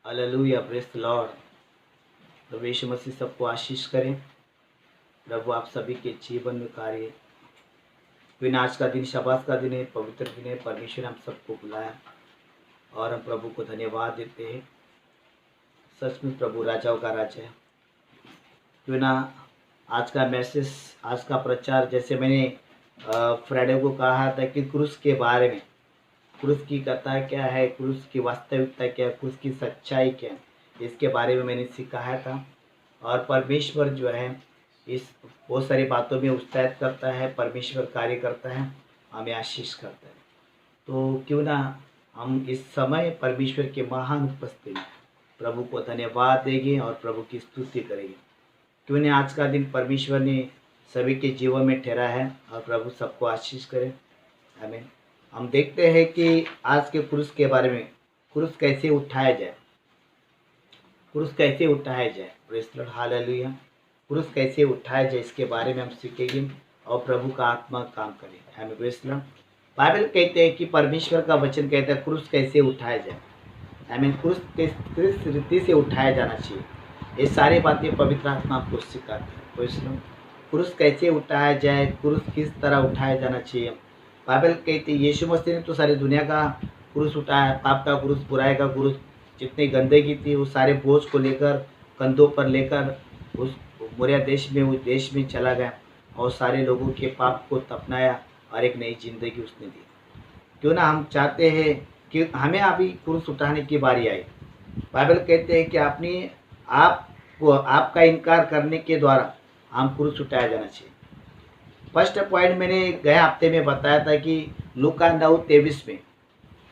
Hallelujah, praise the Lord. प्रभु यीशु मसीह सबको आशीष करें। प्रभु आप सभी के जीवन में कार्य। बिना आज का दिन शबात का दिन है, पवित्र दिन है। परमेश्वर ने हम सबको बुलाया और हम प्रभु को धन्यवाद देते हैं। सच में प्रभु राजाओं का राजा है। बिना आज का मैसेज, आज का प्रचार, जैसे मैंने फ्राइडे को कहा था कि क्रूस के बारे में, क्रूस की कथा क्या है, क्रूस की वास्तविकता क्या है, क्रूस की सच्चाई क्या है, इसके बारे में मैंने सिखाया था। और परमेश्वर जो है इस बहुत सारी बातों में उत्साहित करता है। परमेश्वर कार्य करता है, हमें आशीष करता है। तो क्यों ना हम इस समय परमेश्वर के महान उपस्थिति में प्रभु को धन्यवाद देंगे और प्रभु की स्तुति करेंगे। क्यों नहीं आज का दिन परमेश्वर ने सभी के जीवन में ठहरा है और प्रभु सबको आशीष करे। हमें हम देखते हैं कि आज के क्रूस के बारे में, क्रूस कैसे उठाया जाए, क्रूस कैसे उठाया जाए। Praise the Lord, hallelujah. क्रूस कैसे उठाया जाए इसके बारे में हम सीखेंगे और प्रभु का आत्मा काम करेगा। हमें प्रेज़ द लॉर्ड। बाइबल कहते हैं कि परमेश्वर का वचन कहता है क्रूस कैसे उठाया जाए। हमें क्रूस किस रीति से उठाया जाना चाहिए, ये सारी बातें पवित्र आत्मा आपको सिखाते हैं। Praise the Lord. क्रूस कैसे उठाया जाए, क्रूस किस तरह उठाया जाना चाहिए। बाइबल कहती है यीशु मसीह ने तो सारी दुनिया का क्रूस उठाया। पाप का क्रूस, बुराई का क्रूस, जितनी गंदगी थी वो सारे बोझ को लेकर, कंधों पर लेकर उस मोरिया देश में, उस देश में चला गया और सारे लोगों के पाप को तपनाया और एक नई जिंदगी उसने दी। क्यों ना हम चाहते हैं कि हमें अभी क्रूस उठाने की बारी आई। बाइबल कहते हैं कि अपनी आपका इनकार करने के द्वारा हम क्रूस उठाया जाना चाहिए। फर्स्ट पॉइंट मैंने गए हफ्ते में बताया था कि लूका 9:23 में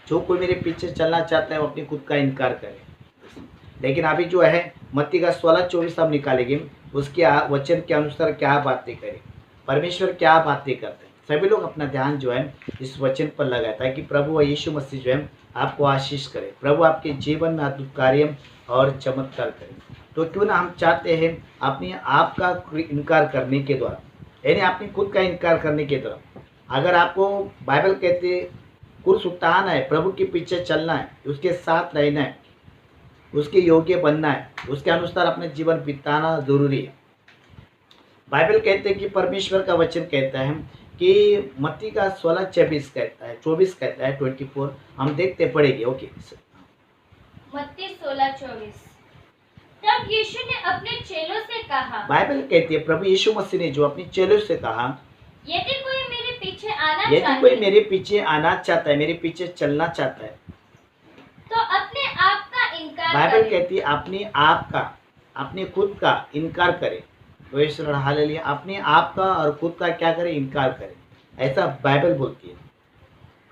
जो कोई मेरे पीछे चलना चाहता है वो अपने खुद का इनकार करे। लेकिन अभी जो है मत्ती का 16:24 हम निकालेंगे, उसके वचन के अनुसार क्या बातें करें, परमेश्वर क्या बातें करते हैं। सभी लोग अपना ध्यान जो है इस वचन पर लगाता है कि प्रभु यीशु मसीह जो है आपको आशीष करे, प्रभु आपके जीवन में अद्भुत कार्य और चमत्कार करे। तो क्यों ना हम चाहते हैं अपने आप का इनकार करने के द्वारा, यानी अपनी खुद का इनकार करने के द्वारा, अगर आपको बाइबल कहते क्रूस उठाना है, प्रभु के पीछे चलना है, उसके साथ रहना है, उसके योग्य बनना है, उसके अनुसार अपने जीवन बिताना जरूरी है। बाइबल कहते हैं कि परमेश्वर का वचन कहता है कि मत्ती का 16:24 कहता है, 24 कहता है, 24 हम देखते पड़ेंगे। ओके, मत्ती 16:24। तब यीशु ने अपने चेलों से कहा, बाइबल कहती है प्रभु यीशु मसीह ने जो अपने चेलों से कहा, यदि कोई मेरे पीछे आना चाहता है, मेरे पीछे चलना चाहता है, तो अपने आप का इनकार बाइबल करे। कहती है अपने आप का, अपने खुद का इनकार करे। तो हालेलुया, अपने आप का और खुद का क्या करे, इनकार करे, ऐसा बाइबल बोलती है।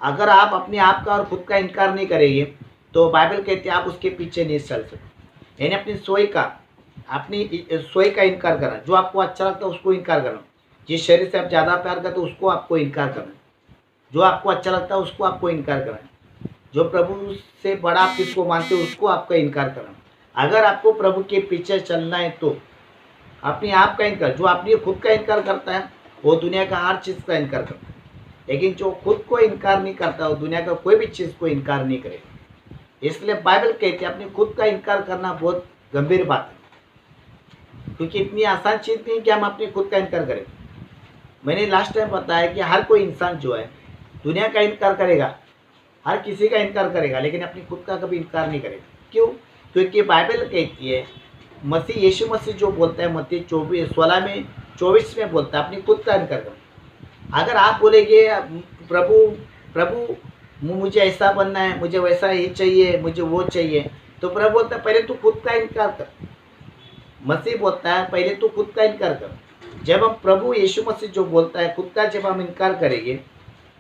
अगर आप अपने आप का और खुद का इनकार नहीं करेंगे तो बाइबल कहती है आप उसके पीछे नहीं चल सकते। यानी अपनी सोई का इनकार करना, जो आपको अच्छा लगता है उसको इनकार करना, जिस शरीर से आप ज़्यादा प्यार करते हो उसको आपको इनकार करना, जो आपको अच्छा लगता है उसको आपको इनकार करना, जो प्रभु से बड़ा आप किसको मानते हो उसको आपका इनकार करना। अगर आपको प्रभु के पीछे चलना है तो अपने आप का इनकार, जो अपनी खुद का इनकार करता है वो दुनिया का हर चीज़ का इनकार करता है। लेकिन जो खुद को इनकार नहीं करता वो दुनिया का कोई भी चीज़ को इनकार नहीं करेगा। इसलिए बाइबल कहती है अपने खुद का इनकार करना बहुत गंभीर बात है, क्योंकि इतनी आसान चीज़ नहीं कि हम अपने खुद का इनकार करें। मैंने लास्ट टाइम बताया कि हर कोई इंसान जो है दुनिया का इनकार करेगा, हर किसी का इनकार करेगा, लेकिन अपनी खुद का कभी इनकार नहीं करेगा। क्यों? क्योंकि बाइबल कहती है यीशु मसीह जो बोलता है मत्ती 16:24 में बोलता है अपनी खुद का इनकार करना। अगर आप बोलेंगे प्रभु मुझे ऐसा बनना है, मुझे वैसा ही चाहिए, मुझे वो चाहिए, तो प्रभु बोलता है पहले तू खुद का इनकार कर। मसीह बोलता है पहले तू खुद का इनकार कर। जब हम प्रभु यीशु मसीह जो बोलता है खुद का जब हम इनकार करेंगे,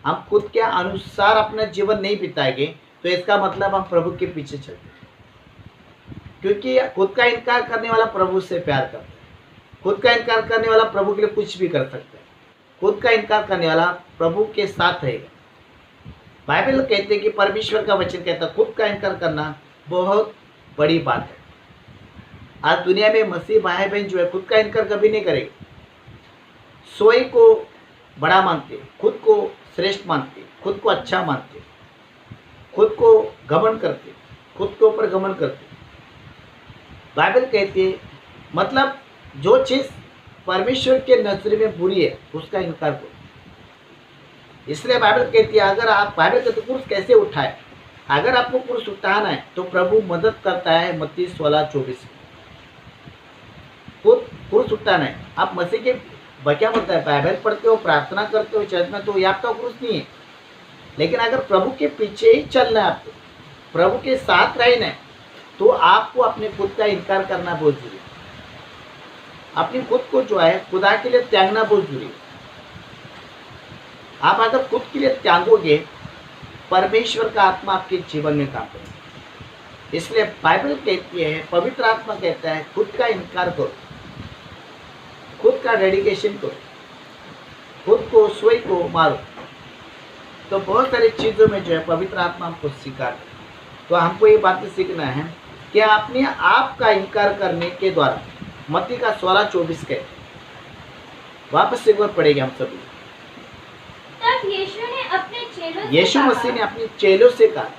हम खुद के अनुसार अपना जीवन नहीं बिताएंगे, तो इसका मतलब हम प्रभु के पीछे चलते हैं। क्योंकि खुद का इनकार करने वाला प्रभु से प्यार करता है, खुद का इनकार करने वाला प्रभु के लिए कुछ भी कर सकता है, खुद का इनकार करने वाला प्रभु के साथ रहेगा। बाइबल कहते हैं कि परमेश्वर का वचन कहता है खुद का इनकार करना बहुत बड़ी बात है। आज दुनिया में मसीह भाई बहन जो है खुद का इनकार कभी नहीं करेंगे। सोई को बड़ा मानते, खुद को श्रेष्ठ मानते, खुद को अच्छा मानते, खुद को घमंड करते, खुद के ऊपर घमंड करते। बाइबल कहती है मतलब जो चीज़ परमेश्वर के नजर में बुरी है उसका इनकार करो। इसलिए बाइबल कहती है अगर आप बाइबल कहते हैं पुरुष कैसे उठाए, अगर आपको पुरुष उठाना है तो प्रभु मदद करता है। मत्ती 16:24 पुरुष उठाना है। आप मसीह के क्या बोलता है, बाइबल पढ़ते हो, प्रार्थना करते हो चर्च में, तो ये आपका पुरुष नहीं है। लेकिन अगर प्रभु के पीछे ही चलना है, आपको प्रभु के साथ रहना है, तो आपको अपने खुद का इनकार करना बहुत जरूरी है। अपनी खुद को जो है खुदा के लिए त्यागना बहुत जरूरी है। आप अगर खुद के लिए त्यागोगे, परमेश्वर का आत्मा आपके जीवन में काम करेगा। इसलिए बाइबल कहती है, पवित्र आत्मा कहता है खुद का इनकार करो, खुद का डेडिकेशन करो, खुद को स्वयं को मारो। तो बहुत सारी चीज़ों में जो है पवित्र आत्मा हमको सिखाता है। तो हमको ये बातें सीखना है कि अपने आप का इनकार करने के द्वारा, मत्ती का 16:24 कहते हैं। वापस एक बार पढ़ेंगे हम सभी। तब यीशु ने अपने चेलों से यीशु कहा, मसीह ने अपने चेलों से कहा,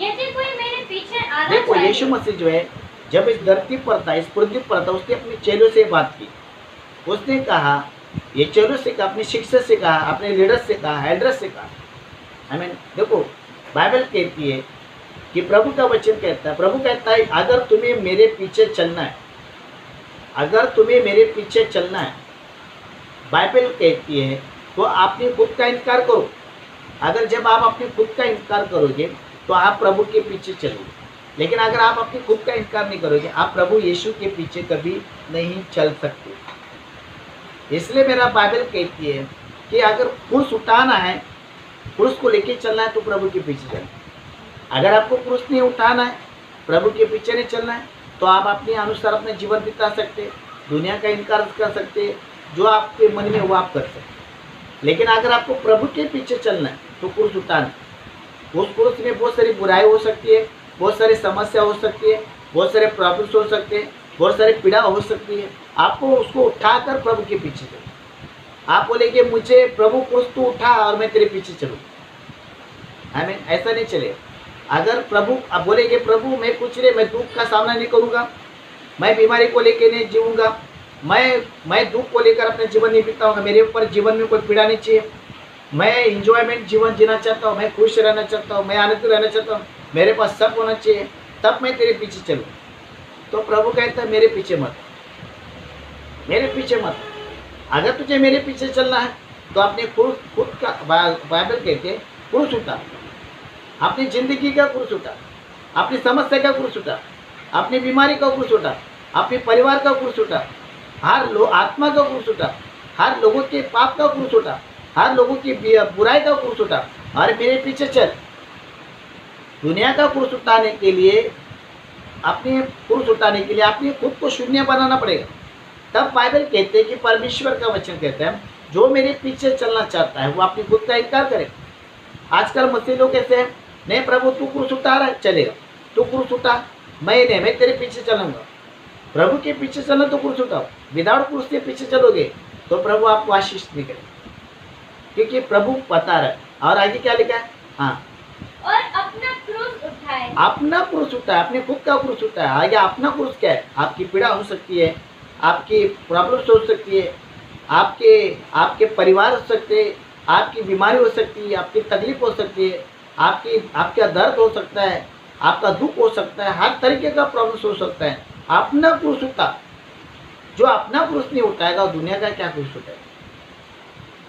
यदि कोई मेरे पीछे आना देखो चाहे, यीशु मसीह जो है जब इस धरती पर था, इस पृथ्वी पर था, उसने अपने चेलों से बात की। उसने कहा, ये चेलों से कहा, अपने शिक्षक से कहा, अपने लीडर से कहा, एल्डर से कहा। देखो बाइबल कहती है कि प्रभु का वचन कहता है, प्रभु कहता है अगर तुम्हें मेरे पीछे चलना है, अगर तुम्हें मेरे पीछे चलना है, बाइबल कहती है तो आपने खुद का इनकार करो। अगर जब आप अपने खुद का इनकार करोगे तो आप प्रभु के पीछे चलोगे। लेकिन अगर आप अपने खुद का इनकार नहीं करोगे, आप प्रभु यीशु के पीछे कभी नहीं चल सकते। इसलिए मेरा बाइबल कहती है कि अगर पुरुष उठाना है, पुरुष को लेके चलना है, तो प्रभु के पीछे चलना। अगर आपको पुरुष नहीं उठाना है, प्रभु के पीछे नहीं चलना है, तो आप अपने अनुसार अपने जीवन बिता सकते, दुनिया का इनकार कर सकते, जो आपके मन में वो आप कर सकते। लेकिन अगर आपको प्रभु के पीछे चलना है तो पुरुष उठाना। उस पुरुष में बहुत सारी बुराई हो सकती है, बहुत सारी समस्या हो सकती है, बहुत सारे प्रॉब्लम्स हो सकते हैं, बहुत सारी पीड़ा हो सकती है। आपको उसको उठाकर प्रभु के पीछे चलना। आप बोलेंगे मुझे प्रभु पुरुष तू उठा और मैं तेरे पीछे चलूँ, ऐसा नहीं चलेगा। अगर प्रभु आप बोलेंगे प्रभु मैं कुछ नहीं, मैं दुख का सामना नहीं करूँगा, मैं बीमारी को लेकर नहीं जीऊँगा, मैं दुख को लेकर अपने जीवन नहीं बिताऊंगा, मेरे ऊपर जीवन में कोई पीड़ा नहीं चाहिए, मैं इंजॉयमेंट जीवन जीना चाहता हूँ, मैं खुश रहना चाहता हूँ, मैं आनंद रहना चाहता हूँ, मेरे पास सब होना चाहिए, तब मैं तेरे पीछे चलूँ। तो प्रभु कहता है मेरे पीछे मत, मेरे पीछे मत। अगर तुझे मेरे पीछे चलना है तो अपने खुद का, बाइबल कहते हैं पुरुष उठा, अपनी जिंदगी का पुरुष उठा, अपनी समस्या का पुरुष उठा, अपनी बीमारी का पुरुष उठा, अपने परिवार का पुरुष उठा, आत्मा का पुरुष उठा, हर लोगों के पाप का पुरुष उठा, हर लोगों की बुराई का पुरुष उठा और मेरे पीछे चल। दुनिया का पुरुष उठाने के लिए, अपने पुरुष उठाने के लिए अपने खुद को शून्य बनाना पड़ेगा। तब बाइबल कहते हैं कि परमेश्वर का वचन कहता है जो मेरे पीछे चलना चाहता है वो अपनी खुद का इनकार करे। आजकल मसीह लोग कैसे हैं, नहीं प्रभु तू पुरुष उठा रहा है, चलेगा, तू पुरुष उठा, मैं तेरे पीछे चलूंगा। प्रभु के पीछे चलो तो पुरुष उठाओ, विदाउट पुरुष के पीछे चलोगे तो प्रभु आपको आशीष नहीं करेगा, क्योंकि प्रभु बता रहा है। और आगे क्या लिखा है, हाँ, और अपना क्रूस उठाए। अपना पुरुष उठाए, अपने खुद का पुरुष उठाए। आगे अपना पुरुष क्या है, आपकी पीड़ा हो सकती है, आपकी प्रॉब्लम्स हो सकती है, आपके परिवार हो सकते हैं, आपकी बीमारी हो सकती है, आपकी तकलीफ हो सकती है, आपका दर्द हो सकता है, आपका दुख हो सकता है, हर तरीके का प्रॉब्लम हो सकता है। अपना पुरुष उठा, जो अपना पुरुष नहीं उठाएगा वो दुनिया का क्या पुरुष उठाएगा।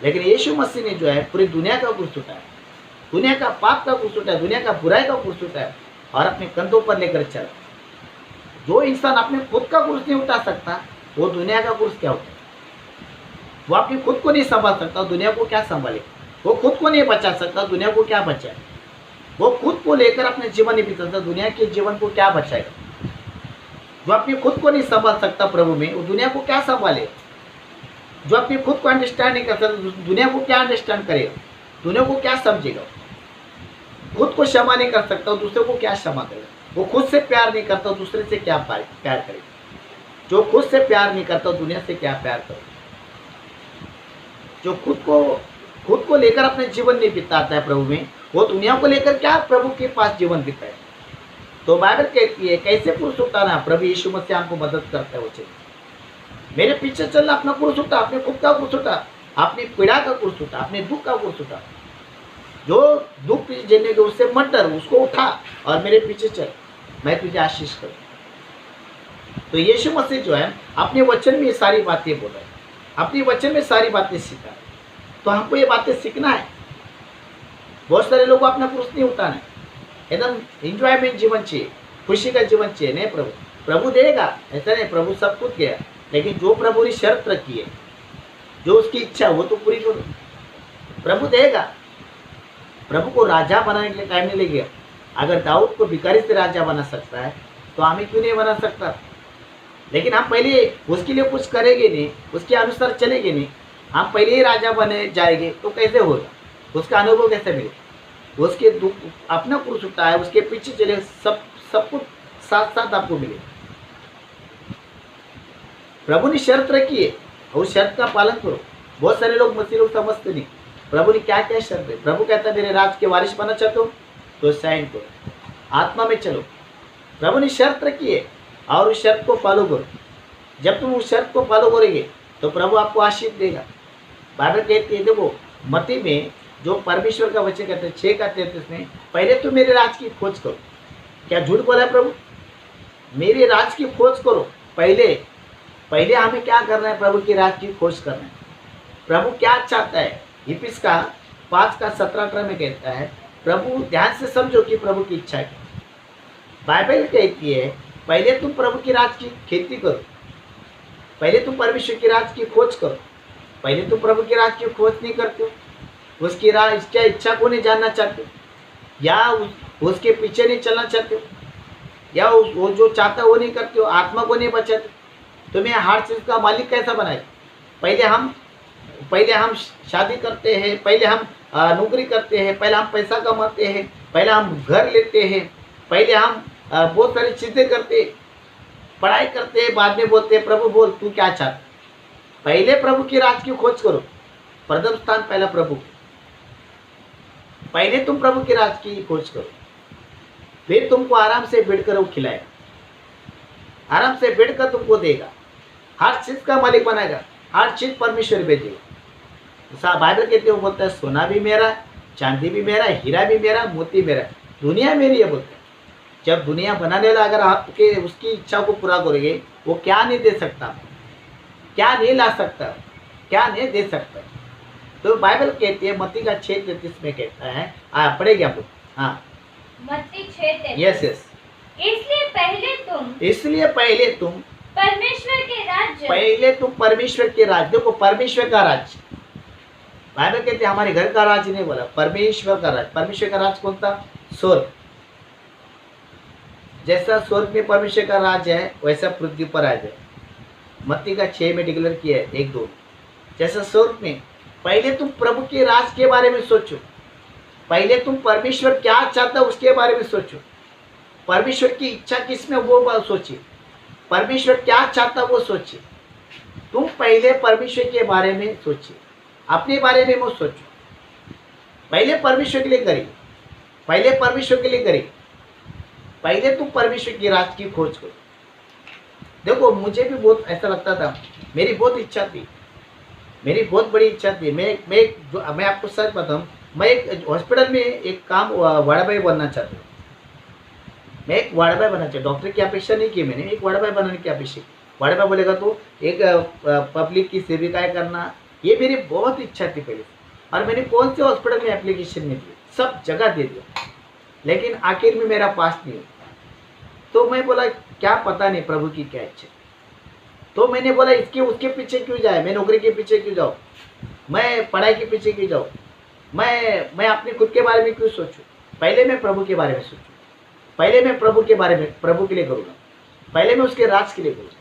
लेकिन यीशु मसीह ने जो है पूरी दुनिया का पुरुष उठाया, दुनिया का पाप का पुरुष उठाया, दुनिया का बुराई का पुरुष उठाया और अपने कंधों पर लेकर चला। जो इंसान अपने खुद का पुरुष नहीं उठा सकता वो दुनिया का पुरुष क्या उठाए। वो अपनी खुद को नहीं संभाल सकता, दुनिया को क्या संभाले। वो खुद को नहीं बचा सकता, दुनिया को क्या बचाए। वो खुद को लेकर अपने जीवन नहीं बिता सकता, दुनिया के जीवन को क्या बचाएगा। जो अपनी खुद को नहीं संभाल सकता प्रभु में, वो दुनिया को क्या संभाले। जो अपनी खुद को अंडरस्टैंड नहीं कर सकता, दुनिया को क्या अंडरस्टैंड करेगा, दुनिया को क्या समझेगा। खुद को क्षमा नहीं कर सकता, दूसरे को क्या क्षमा करेगा। वो खुद से प्यार नहीं करता, दूसरे से क्या प्यार करेगा। जो खुद से प्यार नहीं करता, दुनिया से क्या प्यार करेगा। जो खुद को लेकर अपने जीवन नहीं बिताता है प्रभु में, वो दुनिया को लेकर क्या प्रभु के पास जीवन बिताए। तो बाइबल कहती है कैसे क्रूस उठाना, प्रभु यीशु मसीह हमको मदद करता है। वो चलिए मेरे पीछे चलना, अपना क्रूस उठा, अपने खुद का क्रूस उठा, अपनी पीड़ा का क्रूस उठा, अपने दुख का क्रूस उठा। जो दुख झेलने के उससे मत डर, उसको उठा और मेरे पीछे चल, मैं तुझे आशीष करूँ। तो यीशु मसीह जो है अपने वचन में ये सारी बातें बोल रहे हैं, अपने वचन में सारी बातें सिखा है। तो हमको ये बातें सीखना है। बहुत सारे लोगों को अपना क्रूस नहीं उठाना है, एकदम इंजॉयमेंट जीवन चाहिए, खुशी का जीवन चाहिए। नहीं, प्रभु देगा, ऐसा नहीं, प्रभु सब कुछ गया, लेकिन जो प्रभु ने शर्त रखी है, जो उसकी इच्छा वो तो पूरी करो। प्रभु देगा। प्रभु को राजा बनाने के लिए टाइम नहीं लगेगा। अगर दाऊद को भिखारी से राजा बना सकता है तो हमें क्यों नहीं बना सकता। लेकिन हम पहले उसके लिए कुछ करेंगे नहीं, उसके अनुसार चलेंगे नहीं, हम पहले ही राजा बने जाएंगे तो कैसे होगा, उसका अनुभव कैसे मिलेगा। उसके दुख अपना क्रूस उठाए, उसके पीछे चले, सब कुछ साथ साथ आपको मिले। प्रभु ने शर्त रखी है, उस शर्त का पालन करो। बहुत सारे लोग मसीह लोग समझते नहीं प्रभु ने क्या क्या शर्त है। प्रभु कहता है मेरे राज के वारिस बनना चाहते हो तो साइन करो, आत्मा में चलो। प्रभु ने शर्त रखी है और उस शर्त को फॉलो करो। जब तुम उस शर्त को फॉलो करोगे तो प्रभु आपको आशीष देगा। बाइबल कहती है, देखो मत्ती में जो परमेश्वर का वचन कहते हैं 6:33 में, पहले तो मेरे राज की खोज करो। क्या झूठ बोला है प्रभु? मेरे राज की खोज करो। पहले हमें क्या करना है? प्रभु की राज की खोज करना है। प्रभु क्या चाहता है? इफिस का 5:17-18 में कहता है, प्रभु ध्यान से समझो कि प्रभु की इच्छा है। बाइबल कहती है पहले तुम प्रभु की राज की खेती करो, पहले तुम परमेश्वर की राज की खोज करो। पहले तुम प्रभु की राज की खोज नहीं करते हो, उसकी राज क्या इच्छा को नहीं जानना चाहते हो, या उसके पीछे नहीं चलना चाहते हो, या वो जो चाहता है वो नहीं करते हो, आत्मा को नहीं बचाते। तुम्हें हर चीज़ का मालिक कैसा बनाए? पहले हम शादी करते हैं, पहले हम नौकरी करते हैं, पहले हम पैसा कमाते हैं, पहले हम घर लेते हैं, पहले हम बहुत सारी चीज़ें करते, पढ़ाई करते हैं, बाद में बोलते हैं प्रभु बोल तू क्या चाहता। पहले प्रभु की राज की खोज करो। प्रथम स्थान पहला प्रभु। पहले तुम प्रभु की राज की खोज करो, फिर तुमको आराम से बैठकर वो खिलाएगा, आराम से बैठकर तुमको देगा, हर चीज का मालिक बनाएगा, हर चीज परमेश्वर भेजेगा। बाइबल कहते हो बोलता है सोना भी मेरा, चांदी भी मेरा, हीरा भी मेरा, मोती मेरा, दुनिया मेरी है बोलता है। जब दुनिया बनाने वाला अगर आपके उसकी इच्छा को पूरा करोगे, वो क्या नहीं दे सकता, क्या नहीं ला सकता, क्या नहीं दे सकता। तो बाइबल कहती है मत्ती का 6:33 में कहता है, पढ़ेगी आप? हाँ, मत्ती 6:33। यस। इसलिए पहले तुम परमेश्वर के राज्य, पहले तुम परमेश्वर के राज्य। देखो परमेश्वर का राज्य, बाइबल कहते हैं हमारे घर का राज्य नहीं बोला, परमेश्वर का राज्य। परमेश्वर का राज्य कौन था? स्वर्ग। जैसा स्वर्ग में परमेश्वर का राज्य है वैसा पृथ्वी पर राज्य है। मत्ती का 6 में डिक्लेयर किया है 1-2। जैसा स्वर्ग में, पहले तुम प्रभु के राज के बारे में सोचो, पहले तुम परमेश्वर क्या चाहता है उसके बारे में सोचो, परमेश्वर की इच्छा किसमें वो बात सोचिए, परमेश्वर क्या चाहता वो सोचिए। तुम पहले परमेश्वर के बारे में सोचिए, अपने बारे में मत सोचो। पहले परमेश्वर के लिए करिए, पहले परमेश्वर के लिए करिए, पहले तुम परमेश्वर की राज की खोज करो। देखो मुझे भी बहुत ऐसा लगता था, मेरी बहुत इच्छा थी, मेरी बहुत बड़ी इच्छा थी। मैं आपको सच बताऊं, मैं एक हॉस्पिटल में एक काम वार्ड बॉय बनना चाहता हूँ। मैं एक वार्ड बॉय बनना चाहता, डॉक्टर की अपेक्षा नहीं की मैंने, एक वार्ड बॉय बनाने की अपेक्षा। वार्ड बॉय बोलेगा तो एक पब्लिक की सेविकाएं करना, ये मेरी बहुत इच्छा थी पहले। और मैंने कौन से हॉस्पिटल में एप्लीकेशन नहीं दी, सब जगह दे दिया, लेकिन आखिर में मेरा पास नहीं हुआ। तो मैं बोला क्या पता नहीं प्रभु की क्या इच्छा। तो मैंने बोला इसके उसके पीछे क्यों जाए, मैं नौकरी के पीछे क्यों जाऊँ, मैं पढ़ाई के पीछे क्यों जाऊँ, मैं अपने खुद के बारे में क्यों सोचूं। पहले मैं प्रभु के बारे में सोचूं, पहले मैं प्रभु के बारे में, प्रभु के लिए करूँगा, पहले मैं उसके राज के लिए करूँगा।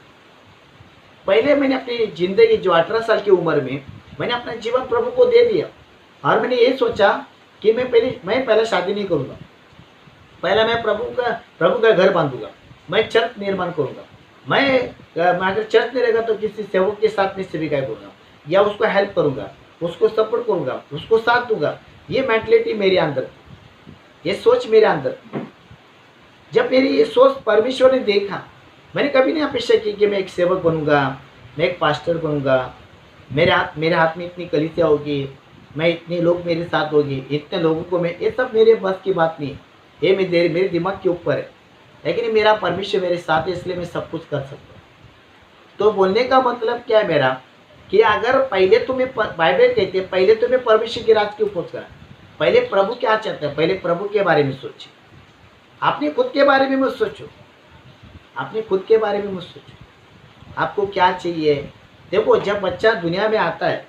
पहले मैंने अपनी ज़िंदगी जो 18 साल की उम्र में मैंने अपना जीवन प्रभु को दे दिया। और मैंने ये सोचा कि मैं पहले शादी नहीं करूँगा, पहले मैं प्रभु का घर बांधूंगा, मैं चर्च निर्माण करूँगा, मैं अगर चर्च नहीं रहेगा तो किसी सेवक के साथ में सेविकाएं करूँगा, या उसको हेल्प करूँगा, उसको सपोर्ट करूँगा, उसको साथ दूंगा। ये मेंटलिटी मेरे अंदर, ये सोच मेरे अंदर। जब मेरी ये सोच परमेश्वर ने देखा, मैंने कभी नहीं अपेक्षा की कि मैं एक सेवक बनूंगा, मैं एक पास्टर बनूंगा, मेरे हाथ में इतनी कलीसिया होगी, मैं इतने लोग मेरे साथ होगी, इतने लोगों को मैं, ये सब मेरे बस की बात नहीं है, ये मेरे दिमाग के ऊपर है। लेकिन ये मेरा परमेश्वर मेरे साथ है, इसलिए मैं सब कुछ कर सकता हूँ। तो बोलने का मतलब क्या है मेरा, कि अगर पहले तुम्हें बाइबल कहते हैं पहले तुम्हें परमेश्वर के राज की खोज करा, पहले प्रभु क्या चाहते हैं, पहले प्रभु के बारे में सोचिए। अपने खुद के बारे में मत सोचो, अपने खुद के बारे में मत सोचो, आपको क्या चाहिए। देखो, जब बच्चा दुनिया में आता है,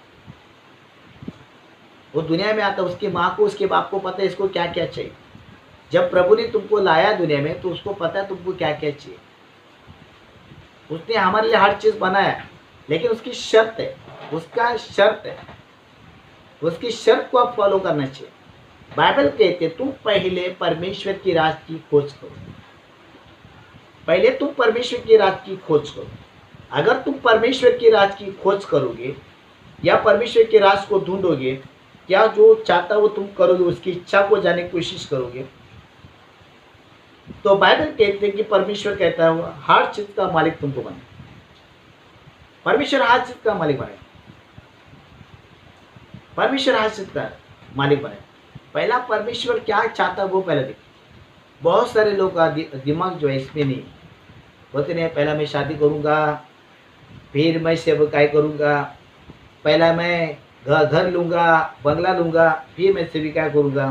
वो दुनिया में आता है, उसकी माँ को उसके बाप को पता है इसको क्या क्या चाहिए। जब प्रभु ने तुमको लाया दुनिया में, तो उसको पता है तुमको क्या क्या चाहिए। उसने हमारे लिए हर चीज़ बनाया, लेकिन उसकी शर्त है, उसका शर्त है, उसकी शर्त को आप फॉलो करना चाहिए। बाइबल कहते तुम पहले परमेश्वर की राज की खोज करो, पहले तुम परमेश्वर की राज की खोज करो। अगर तुम परमेश्वर की राज की खोज करोगे या परमेश्वर के राज को ढूंढोगे, क्या जो चाहता वो तुम करोगे, उसकी इच्छा को जाने की कोशिश करोगे, तो बाइबल कहते हैं कि परमेश्वर कहता है वो हर चीज का मालिक तुमको बने। परमेश्वर हर चीज का मालिक बने, परमेश्वर हर चीज का मालिक बने। पहला परमेश्वर क्या चाहता है वो पहले देखो। बहुत सारे लोग का दिमाग जो है इसमें नहीं, बोलते नहीं पहला मैं शादी करूंगा, फिर मैं सेवकाई करूंगा, पहला मैं घर लूंगा, बंगला लूंगा, फिर मैं सेविका करूंगा,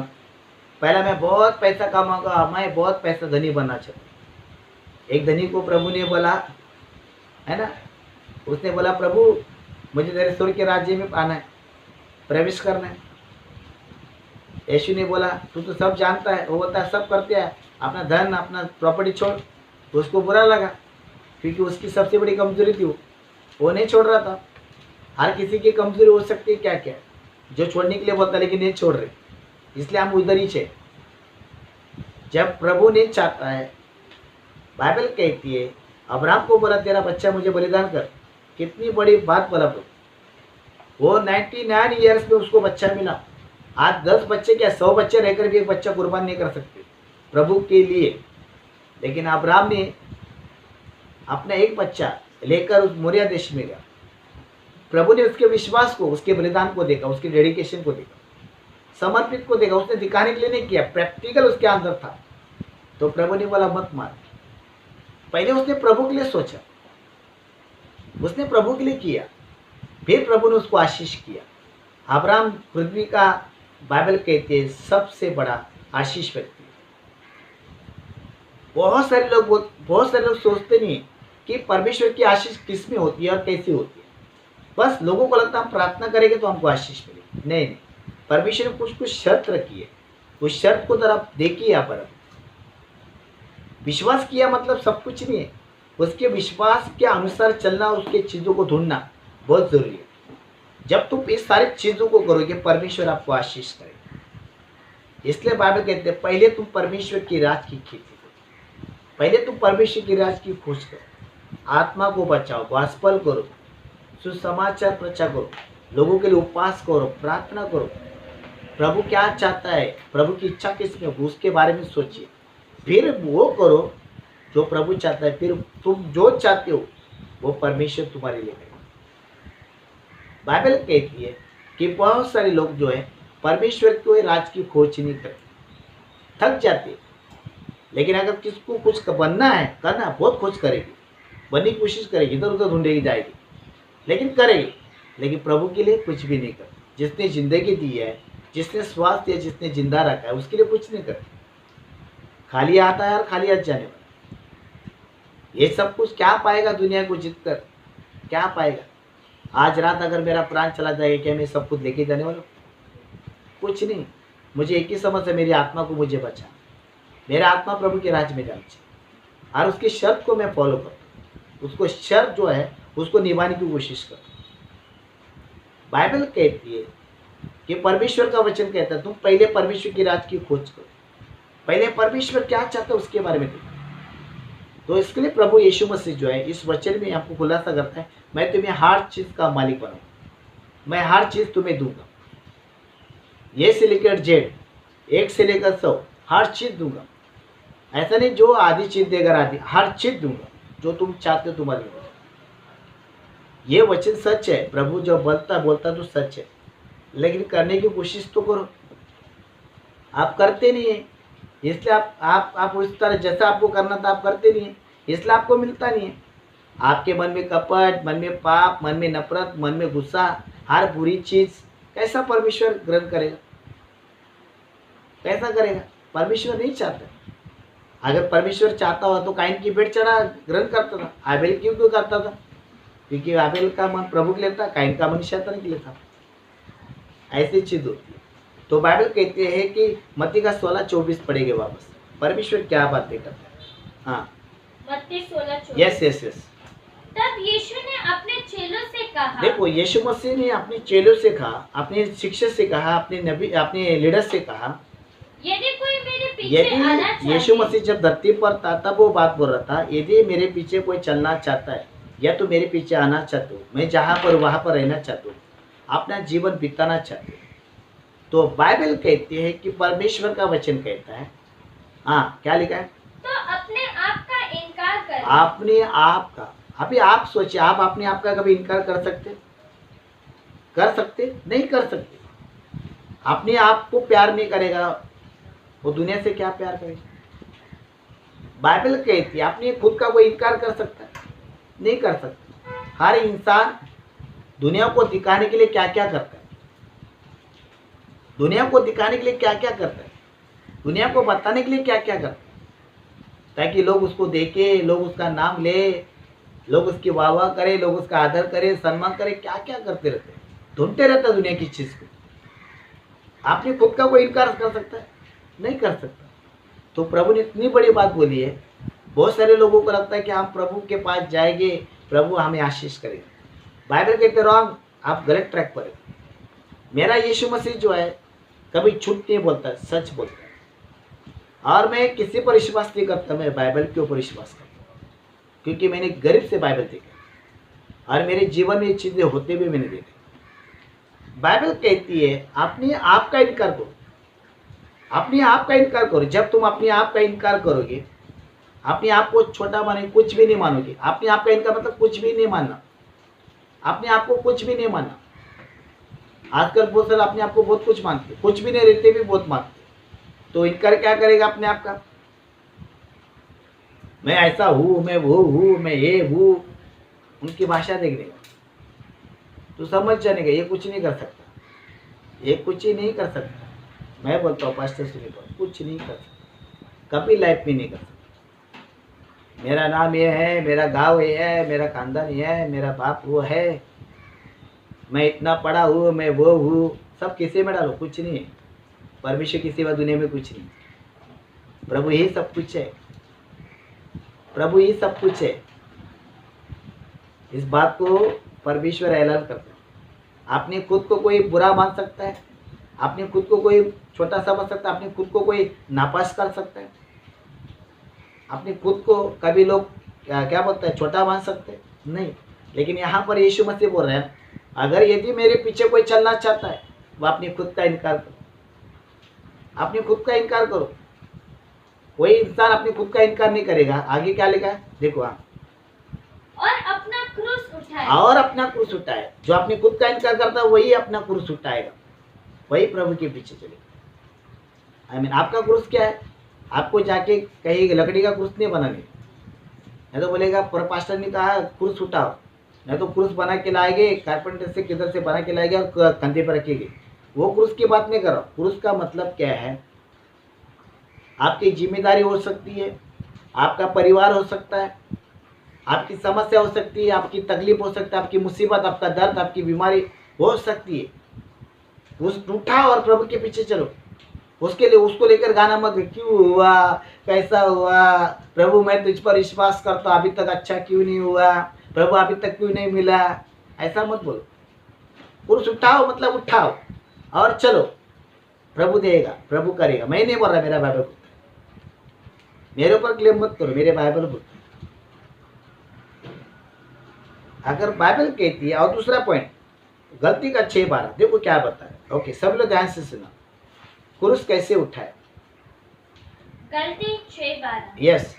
पहला मैं बहुत पैसा कमाऊंगा, मैं बहुत पैसा धनी बनना चाहता हूँ। एक धनी को प्रभु ने बोला, है ना, उसने बोला प्रभु मुझे तेरे स्वर्ग के राज्य में आना है, प्रवेश करना है। यीशु ने बोला तू तो सब जानता है, वो बोलता है सब करते हैं, अपना धन अपना प्रॉपर्टी छोड़। उसको बुरा लगा, क्योंकि उसकी सबसे बड़ी कमजोरी थी वो नहीं छोड़ रहा था। हर किसी की कमजोरी हो सकती है क्या क्या, जो छोड़ने के लिए बोलता है लेकिन नहीं छोड़ रहे, इसलिए हम उधर ही छे। जब प्रभु ने चाहता है, बाइबल कहती है अब्राहम को बोला तेरा बच्चा मुझे बलिदान कर, कितनी बड़ी बात बोला प्रभु। वो 99 ईयर्स में उसको बच्चा मिला। आज 10 बच्चे क्या 100 बच्चे रहकर भी एक बच्चा कुर्बान नहीं कर सकते प्रभु के लिए। लेकिन अब्राहम ने अपना एक बच्चा लेकर उस मोरिया देश में गया। प्रभु ने उसके विश्वास को, उसके बलिदान को देखा, उसके डेडिकेशन को देखा, समर्पित को देखा। उसने दिखाने के लिए नहीं किया, प्रैक्टिकल उसके अंदर था। तो प्रभु ने बोला मत मार। पहले उसने प्रभु के लिए सोचा, उसने प्रभु के लिए किया, फिर प्रभु ने उसको आशीष किया। अब्राहम पृथ्वी का बाइबल कहते हैं सबसे बड़ा आशीष व्यक्ति। बहुत सारे लोग सोचते नहीं कि परमेश्वर की आशीष किस में होती है और कैसी होती है। बस लोगों को लगता है हम प्रार्थना करेंगे तो हमको आशीष मिलेगी। नहीं, परमेश्वर ने कुछ शर्त रखी है, उस शर्त को जरा देखिए। यहाँ पर विश्वास किया मतलब सब कुछ नहीं है, उसके विश्वास के अनुसार चलना, उसके चीज़ों को ढूंढना बहुत जरूरी है। जब तुम इस सारी चीज़ों को करोगे परमेश्वर आपको आशीष करेगा। इसलिए बाइबल कहते हैं पहले तुम परमेश्वर की राज की खेती करो, पहले तुम परमेश्वर की राज की खोज करो, आत्मा को बचाओ, गॉस्पेल करो, सुसमाचार प्रचार करो, लोगों के लिए उपवास करो, प्रार्थना करो। प्रभु क्या चाहता है, प्रभु की इच्छा किस में हो, उसके बारे में सोचिए, फिर वो करो जो प्रभु चाहता है। फिर तुम जो चाहते हो वो परमेश्वर तुम्हारे लिए करेगा। बाइबल कहती है कि बहुत सारे लोग जो है परमेश्वर के राज की खोज नहीं करते, थक जाते। लेकिन अगर किसको कुछ बनना है, करना बहुत खोज करेगी, बनने की कोशिश करेगी, इधर उधर ढूंढेगी जाएगी, लेकिन करेगी। लेकिन प्रभु के लिए कुछ भी नहीं करती। जिसने जिंदगी दी है, जिसने श्वास दिया, जिसने जिंदा रखा है, उसके लिए कुछ नहीं करती। खाली आता है और खाली हाथ जाने वाला। ये सब कुछ क्या पाएगा दुनिया को जीत कर, क्या पाएगा। आज रात अगर मेरा प्राण चला जाएगा, क्या मैं सब कुछ लेके जाने वाला? कुछ नहीं। मुझे एक ही समझ है, मेरी आत्मा को मुझे बचा, मेरा आत्मा प्रभु के राज्य में जाना चाहिए, और उसकी शर्त को मैं फॉलो करता, उसको शर्त जो है उसको निभाने की कोशिश करता। बाइबल कहती है कि परमेश्वर का वचन कहता है तुम पहले परमेश्वर की राज की खोज करो, पहले परमेश्वर क्या चाहता है उसके बारे में देखो। तो इसके लिए प्रभु यीशु मसीह जो है इस वचन में आपको खुलासा करता है, मैं तुम्हें हर चीज़ का मालिक बनाऊंगा, मैं हर चीज़ तुम्हें दूंगा, ये से लेकर जेड, 1 से लेकर 100 हर चीज़ दूंगा। ऐसा नहीं जो आधी चीज देगा आधी, हर चीज दूंगा जो तुम चाहते हो तुम्हारे लिए। ये वचन सच है, प्रभु जो बोलता बोलता तो सच है, लेकिन करने की कोशिश तो करो। आप करते नहीं है, इसलिए आप उस तरह जैसा आपको करना था आप करते नहीं है, इसलिए आपको मिलता नहीं है। आपके मन में कपट, मन में पाप, मन में नफरत, मन में गुस्सा, हर बुरी चीज, कैसा परमेश्वर ग्रहण करेगा? कैसा करेगा? परमेश्वर नहीं चाहता। अगर परमेश्वर चाहता हो तो काइन की भेंट चढ़ा ग्रहण करता था। आबेल क्यों करता था? क्योंकि आबेल का मन प्रभु के लिए था, काइन का मन शैतान के लिए था। ऐसी चीज होती है। तो बाइबल कहते हैं कि मत्ती का 16:24 पढ़ेंगे वापस, परमेश्वर क्या बातें करता है। हाँ, मत्ती 16:24। यस। तब यीशु ने अपने चेलों से कहा, देखो यीशु मसीह ने अपने चेलों से कहा, अपने शिक्षक से कहा, अपने नबी, अपने लीडर से कहा, यदि कोई मेरे पीछे आना यदि चाहे, यीशु मसीह जब धरती पर था तब वो बात बोल रहा था, यदि मेरे पीछे कोई चलना चाहता है या तो मेरे पीछे आना चाहते हो, मैं जहाँ पर वहाँ पर रहना चाहता हूँ, अपना जीवन बिताना चाहते हो, तो बाइबल कहती है कि परमेश्वर का वचन कहता है, हाँ क्या लिखा है, तो अपने आप का इनकार करें। अपने आप का। अभी आप सोचिए, आप अपने आप का कभी इनकार कर सकते? नहीं कर सकते। अपने आप को प्यार नहीं करेगा वो दुनिया से क्या प्यार करेगा? बाइबल कहती है अपने खुद का कोई इनकार कर सकता है? नहीं कर सकता। हर इंसान दुनिया को दिखाने के लिए क्या क्या करता है, दुनिया को दिखाने के लिए क्या क्या करता है, दुनिया को बताने के लिए क्या क्या करता है, ताकि लोग उसको देखे, लोग उसका नाम ले, लोग उसकी वाह वाह करे, लोग उसका आदर करे, सम्मान करे, क्या क्या करते रहते हैं, ढूंढते रहता है दुनिया की चीज को। आपने खुद का कोई इनकार कर सकता है? नहीं कर सकता। तो प्रभु ने इतनी बड़ी बात बोली है, बहुत सारे लोगों को लगता है कि हम प्रभु के पास जाएंगे, प्रभु हमें आशीष करेगा। बाइबल कहते रॉन्ग, आप गलत ट्रैक पर है। मेरा यीशु मसीह जो है कभी झूठ नहीं बोलता, सच बोलता है। और मैं किसी पर विश्वास नहीं करता, मैं बाइबल के ऊपर विश्वास करता हूँ, क्योंकि मैंने गरीब से बाइबल देखा और मेरे जीवन में ये चीज़ें होते हुए मैंने देखा। बाइबल कहती है अपने आप का इनकार करो, अपने आप का इनकार करो। जब तुम अपने आप का इनकार करोगे, अपने आप को छोटा माने, कुछ भी नहीं मानोगे। अपने आप का इनकार मतलब कुछ भी नहीं मानना, अपने आप को कुछ भी नहीं मानना। आजकल बहुत सारे अपने आप को बहुत कुछ मानते, कुछ भी नहीं रहते भी बहुत मानते। तो इनकार क्या करेगा अपने आप का? मैं ऐसा हूँ, मैं वो हूँ, मैं ये हूँ। उनकी भाषा देखने का तो समझ जाने का ये कुछ नहीं कर सकता, ये कुछ ही नहीं कर सकता। मैं बोलता हूँ पास्टर सुनील, कुछ नहीं कर सकता, कभी लाइफ में नहीं कर सकता। मेरा नाम ये है, मेरा गांव ये है, मेरा खानदान ये है, मेरा बाप वो है, मैं इतना पढ़ा हूँ, मैं वो हूँ, सब किसी में डालो, कुछ नहीं है। परमेश्वर की सिवा दुनिया में कुछ नहीं। प्रभु ही सब कुछ है, प्रभु ही सब कुछ है। इस बात को परमेश्वर ऐलान करता है। आपने खुद को कोई बुरा मान सकता है, आपने खुद को कोई छोटा समझ सकता है, आपने खुद को कोई नापास कर सकता है, आपने खुद को कभी लोग क्या बोलते हैं छोटा मान सकते हैं? नहीं। लेकिन यहाँ पर यीशु मसीह बोल रहे हैं, अगर यदि मेरे पीछे कोई चलना चाहता है वो अपने खुद का इनकार करो, अपने खुद का इनकार करो। कोई इंसान अपने खुद का इनकार नहीं करेगा। आगे क्या लिखा है देखो, हाँ, और अपना क्रूस उठाए, और अपना क्रूस उठाए। जो अपने खुद का इनकार करता है वही अपना क्रूस उठाएगा, वही प्रभु के पीछे चलेगा। आई मीन आपका क्रूस क्या है? आपको जाके कहीं लकड़ी का क्रूस नहीं बनाने, नहीं तो बोलेगा पर पास्टर ने कहा क्रूस उठाओ, नहीं तो क्रूस बना के लाएंगे, कारपेंटर से किधर से बना के लाएंगे और कंधे पर रखेंगे। वो क्रूस की बात नहीं करो। क्रूस का मतलब क्या है? आपकी जिम्मेदारी हो सकती है, आपका परिवार हो सकता है, आपकी समस्या हो सकती है, आपकी तकलीफ हो सकता है, आपकी मुसीबत, आपका दर्द, आपकी बीमारी हो सकती है। उस उठाओ और प्रभु के पीछे चलो। उसके लिए उसको लेकर गाना मत, क्यों हुआ, कैसा हुआ, प्रभु मैं तुझ पर विश्वास करता, अभी तक अच्छा क्यों नहीं हुआ, प्रभु अभी तक क्यों नहीं मिला, ऐसा मत बोलो। पुरुष उठाओ मतलब उठाओ और चलो, प्रभु देगा, प्रभु करेगा। मैं नहीं बोल रहा, मेरा बाइबल बोलता है। मेरे ऊपर क्लेम मत करो, मेरे बाइबल बोलता है। अगर बाइबल कहती है। और दूसरा पॉइंट, गलती का 6:12 देखो क्या बताया। ओके, सब लोग ध्यान से सुना। क्रूस कैसे उठाए? गलती 6:12। यस,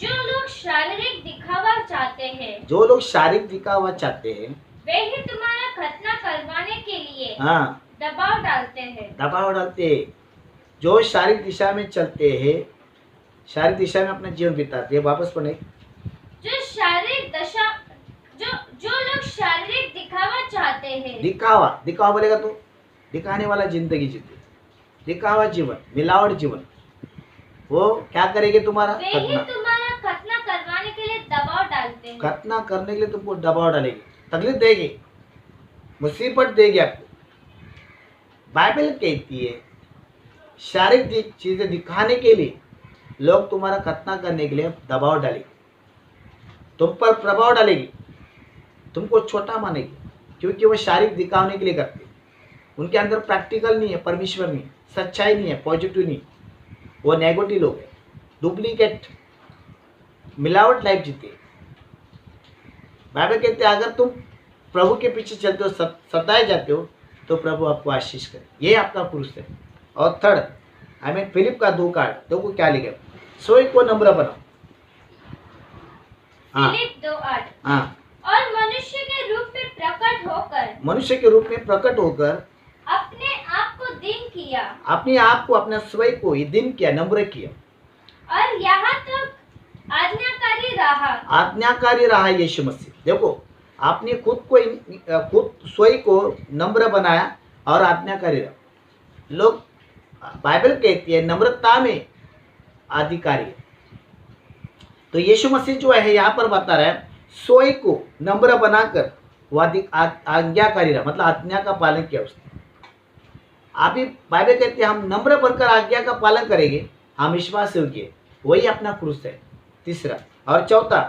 जो लोग शारीरिक दिखावा चाहते हैं जो लोग शारीरिक दिखावा चाहते हैं वे ही तुम्हारा खतना करवाने के लिए हाँ दबाव डालते हैं। दबाव डालते हैं। जो शारीरिक दिशा में चलते हैं, शारीरिक दिशा में अपना जीवन बिताते हैं। वापस पढ़े। जो शारीरिक दशा जो लोग शारीरिक दिखावा चाहते हैं दिखावा, दिखावा बोलेगा तो दिखाने वाला जिंदगी जीते, दिखावा जीवन, मिलावट जीवन, वो क्या करेंगे? तुम्हारा वे ही खतना, तुम्हारा खतना करवाने के लिए दबाव डालते हैं। खतना करने के लिए तुमको दबाव डालेगी, तकलीफ देगी, मुसीबत देगी आपको। बाइबल कहती है शारीरिक चीजें दिखाने के लिए लोग तुम्हारा खतना करने के लिए दबाव डालेगी, तुम पर प्रभाव डालेगी, तुमको छोटा मानेगी, क्योंकि वो शारीरिक दिखाने के लिए करते हैं। उनके अंदर प्रैक्टिकल नहीं है, परमेश्वर नहीं है, सच्चाई नहीं है, पॉजिटिव नहीं, वो नेगेटिव लोग है, डुप्लीकेट, मिलावट लाइफ जीते। बाइबल कहते हैं अगर तुम प्रभु के पीछे चलते हो, सताए जाते हो, तो प्रभु आपको आशीष करे। ये आपका पुरुष है। और थर्ड, फिलिप का 2 कार्ड देखो क्या लिखे, सोई को नम्र बनाओ। हाँ फिलिप 2:8। हाँ, और मनुष्य के रूप में प्रकट होकर, मनुष्य के रूप में प्रकट होकर अपने आप को दीन किया, अपने आप को, अपने स्वयं को ये दिन किया, नम्र किया, और यहाँ तक आज्ञाकारी रहा। आज्ञाकारी रहा यीशु मसीह। देखो आपने खुद स्वयं को नम्र बनाया और आज्ञाकारी रहा। लोग, बाइबल कहती है नम्रता में अधिकारी है। तो यीशु मसीह जो है यहाँ पर बता रहा है स्वयं को नम्र बनाकर वो आज्ञाकारी रहा, मतलब आज्ञा का पालन किया उसने। अभी बाइबल कहती है हम नम्र बनकर आज्ञा का पालन करेंगे, हम विश्वास योग्य, वही अपना क्रूस है। तीसरा और चौथा,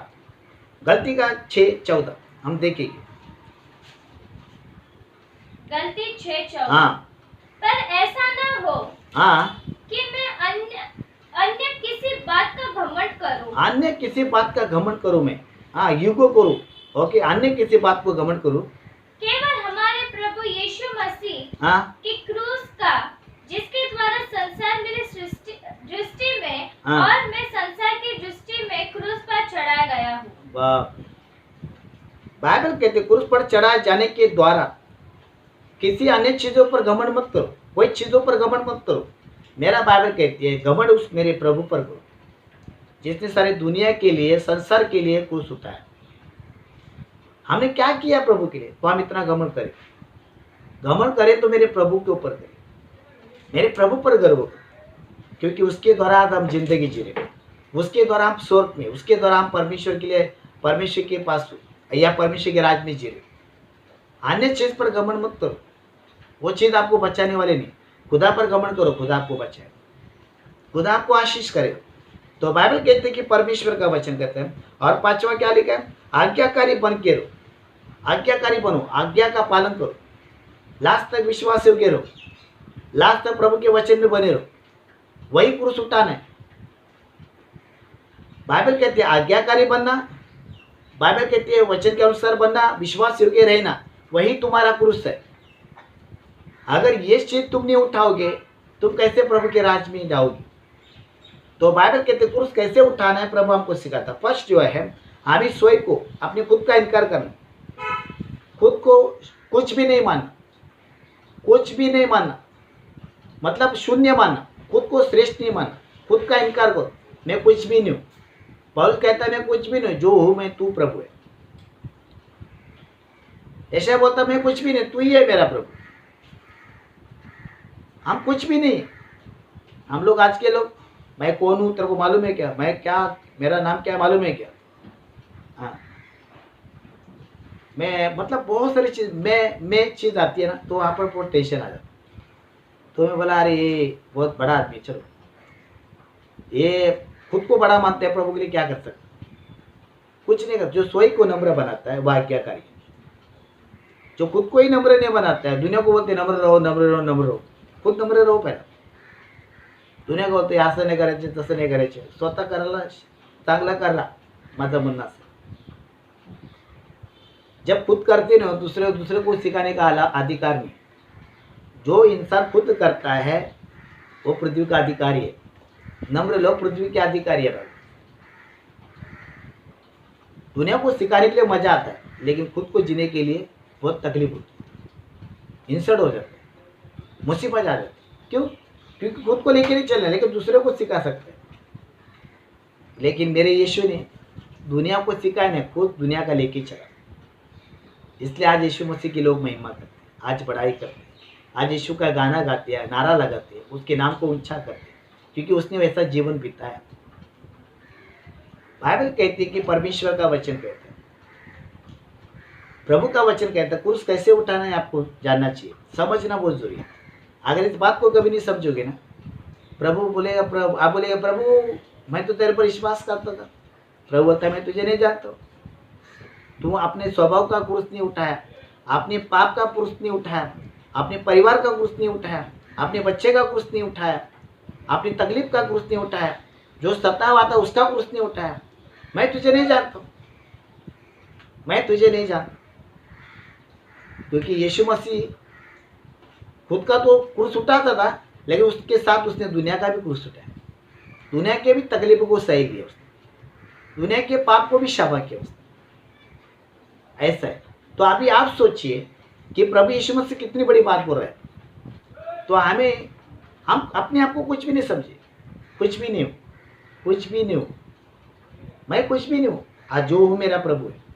गलती का 6:14 हम देखेंगे। गलती 6:14। हाँ पर ऐसा न हो हाँ, कि मैं अन्य किसी बात का घमंड करूं। अन्य किसी बात का घमंड करूं मैं, हाँ युगो करूं, ओके, अन्य किसी बात को घमंड करूं, केवल हमारे प्रभु यीशु मसीह हाँ की क्रूस का, जिसके द्वारा संसार मेरी दृष्टि में हाँ। और मैं संसार की दृष्टि में क्रूस पर चढ़ाया गया हूँ। बाइबल कहते क्रूस पर चढ़ाए जाने के द्वारा किसी अन्य चीजों पर घमंड मत करो, कोई चीजों पर घमंड मत करो। मेरा बाइबल कहती है घमंड उस मेरे प्रभु पर करो जिसने सारी दुनिया के लिए, संसार के लिए क्रूस उठाया। हमने क्या किया प्रभु के लिए, तो हम इतना घमंड करें? घमंड करें तो मेरे प्रभु के ऊपर करें, मेरे प्रभु पर गर्व करो, क्योंकि उसके द्वारा आज हम जिंदगी जी रहे, उसके द्वारा हम स्वर्ग में, उसके द्वारा हम परमेश्वर के लिए, परमेश्वर के पास या परमेश्वर के राज में जी रहे। अन्य चीज पर घमंड मत करो, वो चीज आपको बचाने वाले नहीं। खुदा पर घमंड करो, खुदा आपको बचाए, खुदा आपको आशीष करेगा। तो बाइबल कहते हैं कि परमेश्वर का वचन कहते हैं। और 5वां क्या लिखा है, आज्ञाकारी बन के रहो, आज्ञाकारी बनो, आज्ञा का पालन करो, लास्ट तक विश्वास योग्य रहो, लास्ट तक प्रभु के वचन में बने रहो, वही पुरुष उठाना है। बाइबल कहती है आज्ञाकारी बनना, बाइबल कहती है वचन के अनुसार बनना, विश्वास योग्य रहना, वही तुम्हारा पुरुष है। अगर ये चीज तुम नहीं उठाओगे तुम कैसे प्रभु के राज में जाओगे? तो बाइबल कहते पुरुष कैसे उठाना है, प्रभु हमको सिखाता। फर्स्ट जो है हमें स्वयं को, अपने खुद का इनकार करना, खुद को कुछ भी नहीं मानना, कुछ भी नहीं मानना, मतलब शून्य मानना, खुद को श्रेष्ठ नहीं मानना, खुद का इनकार करो, मैं कुछ भी नहीं हूँ। पौलुस कहता है मैं कुछ भी नहीं, जो हूँ मैं तू प्रभु है। ऐसा बोलता मैं कुछ भी नहीं, तू ही है मेरा प्रभु। हम कुछ भी नहीं। हम लोग आज के लोग, मैं कौन हूँ तेरे को मालूम है क्या, मैं क्या, मेरा नाम क्या मालूम है क्या, हाँ मैं, मतलब बहुत सारी चीज, मैं चीज आती है ना, तो वहाँ पर बहुत टेंशन आ जाता। तो मैं बोला अरे ये बहुत बड़ा आदमी, चलो ये खुद को बड़ा मानते हैं, प्रभु के लिए क्या कर सकते, कुछ नहीं कर। जो स्वयं को नम्र बनाता है वह आज्ञाकारी, जो खुद को ही नम्र नहीं बनाता है, दुनिया को बोलते नम्र रहो नम्र रहो नम्र रहो, खुद नम्र रहो पहला। दुनिया को बोलते असं नाही करायचे तसं नाही करायचे, स्वतः करायला चांगलं करा माझं म्हणणं असं। जब खुद करते ना दूसरे को सिखाने का अधिकार नहीं। जो इंसान खुद करता है वो पृथ्वी का अधिकारी है। नम्र लोग पृथ्वी के अधिकारी है। दुनिया को सिखाने के लिए मजा आता है, लेकिन खुद को जीने के लिए बहुत तकलीफ होती है, इंसल्ट हो जाता है, मुसीबत आ जाती है। क्यों? क्योंकि खुद को लेके नहीं चलना, लेकिन दूसरे को सिखा सकते हैं। लेकिन मेरे यीशु ने दुनिया को सिखाया नहीं, खुद दुनिया का लेके चला। इसलिए आज यीशु मसीह की लोग महिमा करते हैं, आज बड़ाई करते हैं, आज यीशु का गाना गाते हैं, नारा लगाते हैं, उसके नाम को ऊंचा करते हैं, क्योंकि उसने वैसा जीवन बिताया। बाइबल कहती है कि परमेश्वर का वचन कहता है, प्रभु का वचन कहता है, क्रूस कैसे उठाना है आपको जानना चाहिए, समझना बहुत जरूरी है। अगर इस बात को कभी नहीं समझोगे ना, प्रभु बोलेगा, प्रभु आप बोलेगा, प्रभु मैं तो तेरे पर विश्वास करता था। प्रभु बोलता है, मैं तुझे नहीं जानता। तू अपने स्वभाव का क्रूस नहीं उठाया, अपने पाप का क्रूस नहीं उठाया, अपने परिवार का क्रूस नहीं उठाया, अपने बच्चे का क्रूस नहीं उठाया, अपनी तकलीफ का क्रूस नहीं उठाया, जो सता हुआ था उसका क्रूस नहीं उठाया। मैं तुझे नहीं जानता, मैं तुझे नहीं जानता। क्योंकि यीशु मसीह खुद का तो क्रूस उठाता था, लेकिन उसके साथ उसने दुनिया का भी क्रूस उठाया, दुनिया के भी तकलीफों को सही किया उसने, दुनिया के पाप को भी क्षमा किया उसने। ऐसा है। तो अभी आप सोचिए कि प्रभु यीशु मसीह कितनी बड़ी बात बोल रहे हैं। तो हम अपने आप को कुछ भी नहीं समझे, कुछ भी नहीं हो, कुछ भी नहीं हो, मैं कुछ भी नहीं हूँ। आज जो हूँ मेरा प्रभु है।